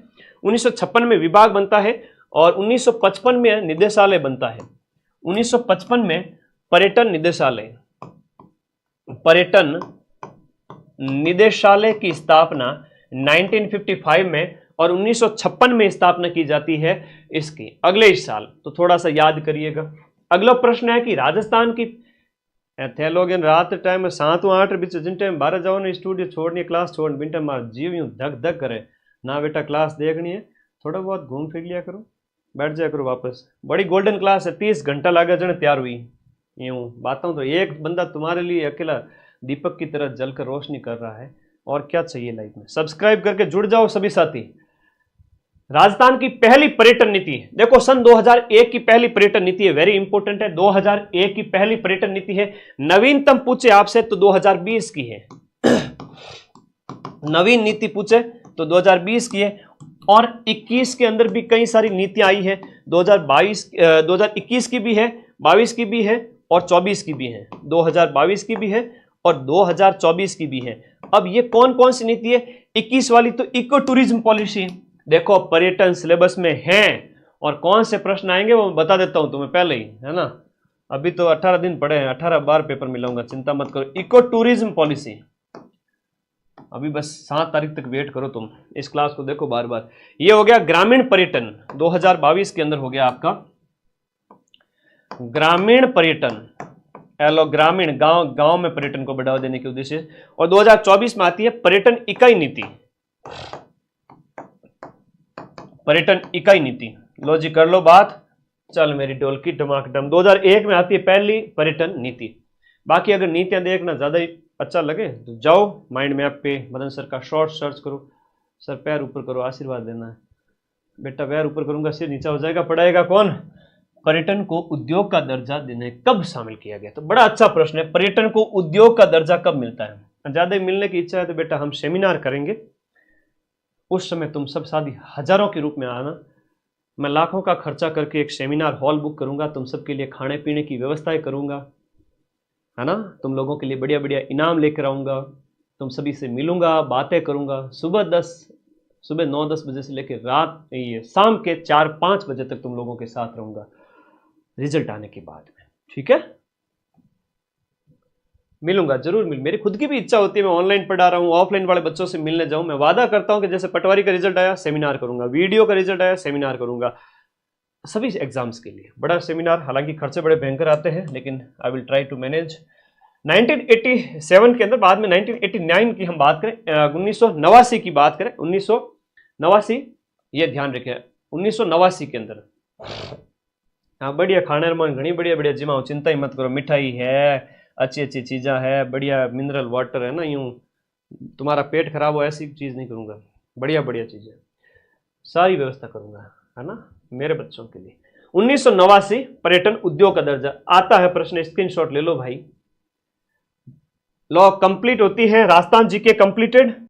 1956 में विभाग बनता है और 1955 में निदेशालय बनता है। 1955 में पर्यटन निदेशालय, पर्यटन निदेशालय की स्थापना 1955 में और 1956 में स्थापना की जाती है इसकी अगले ही साल। तो थोड़ा सा याद करिएगा। अगला प्रश्न है कि राजस्थान की थे लोग रात टाइम में 7-8 बीच जिन टाइम बाहर जाओ ना, स्टूडियो छोड़नी, क्लास छोड़ बिन टाइम मार जीव यूं धक धक करे ना। बेटा क्लास देखनी है, थोड़ा बहुत घूम फिर लिया करो, बैठ जाया करो वापस। बड़ी गोल्डन क्लास है, 30 घंटा लगा जन तैयार हुई। यूं बातों तो एक बंदा तुम्हारे लिए अकेला दीपक की तरह जलकर रोशनी कर रहा है, और क्या चाहिए लाइफ में। सब्सक्राइब करके जुड़ जाओ सभी साथी। राजस्थान की पहली पर्यटन नीति, देखो सन 2001 की पहली पर्यटन नीति है, वेरी इंपॉर्टेंट है। 2001 की पहली पर्यटन नीति है। नवीनतम पूछे आपसे तो 2020 की है, नवीन नीति पूछे तो 2020 की है। और 21 के अंदर भी कई सारी नीतियां आई है, 2021 की भी है, 22 की भी है और 24 की भी है, 2022 की भी है और 2024 की भी है। अब ये कौन कौन सी नीति है? 21 वाली तो इको टूरिज्म पॉलिसी, देखो पर्यटन सिलेबस में है और कौन से प्रश्न आएंगे वो बता देता हूं तुम्हें पहले ही, है ना। अभी तो 18 दिन पड़े हैं, 18 बार पेपर मिलाऊंगा, चिंता मत करो। इको टूरिज्म पॉलिसी अभी बस 7 तारीख तक वेट करो तुम, इस क्लास को देखो बार बार। ये हो गया ग्रामीण पर्यटन, 2022 के अंदर हो गया आपका ग्रामीण पर्यटन, एलो ग्रामीण गांव में पर्यटन को बढ़ावा देने के उद्देश्य। और 2024 में आती है पर्यटन इकाई नीति, पर्यटन इकाई नीति। लो जी कर लो बात, चल मेरी डोल की डमाकडम। 2001 में आती है पहली पर्यटन नीति। बाकी अगर नीतियां देखना ज्यादा ही अच्छा लगे तो जाओ माइंड मैप पे मदन सर का शॉर्ट सर्च करो। सर पैर ऊपर करो, आशीर्वाद देना है बेटा। पैर ऊपर करूंगा सिर नीचा हो जाएगा, पढ़ाएगा कौन? पर्यटन को उद्योग का दर्जा देने कब शामिल किया गया? तो बड़ा अच्छा प्रश्न है, पर्यटन को उद्योग का दर्जा कब मिलता है? ज्यादा मिलने की इच्छा है तो बेटा हम सेमिनार करेंगे, उस समय तुम सब साथी हजारों के रूप में आना। मैं लाखों का खर्चा करके एक सेमिनार हॉल बुक करूंगा, तुम सबके लिए खाने पीने की व्यवस्थाएं करूंगा, है ना। तुम लोगों के लिए बढ़िया बढ़िया इनाम लेकर आऊंगा, तुम सभी से मिलूंगा, बातें करूंगा। सुबह 9-10 बजे से लेकर रात ये शाम के 4-5 बजे तक तुम लोगों के साथ रहूंगा रिजल्ट आने के बाद में, ठीक है। मिलूंगा जरूर, मेरी खुद की भी इच्छा होती है, मैं ऑनलाइन पढ़ा रहा हूँ, ऑफलाइन वाले बच्चों से मिलने जाऊं। मैं वादा करता हूं कि जैसे पटवारी का रिजल्ट आया सेमिनार करूंगा, वीडियो का रिजल्ट आया सेमिनार करूंगा, सभी एग्जाम्स के लिए बड़ा सेमिनार। हालांकि खर्चे बड़े भयंकर आते हैं लेकिन I will try to manage. 1987 के अंदर, बाद में 1989 की हम बात करें, 1989 की बात करें, 1989 ये ध्यान रखें, 1989 के अंदर हाँ बढ़िया खाने मन घनी बढ़िया बढ़िया जिमाओ, चिंता ही मत करो। मिठाई है, अच्छी अच्छी चीज़ें है, बढ़िया मिनरल वाटर है ना, यूं तुम्हारा पेट खराब हो ऐसी चीज़ नहीं करूँगा, बढ़िया बढ़िया चीज़ें सारी व्यवस्था करूँगा, है ना, मेरे बच्चों के लिए। 1989 पर्यटन उद्योग का दर्जा आता है प्रश्न, स्क्रीनशॉट ले लो भाई। लॉ कंप्लीट होती है राजस्थान जीके कंप्लीटेड।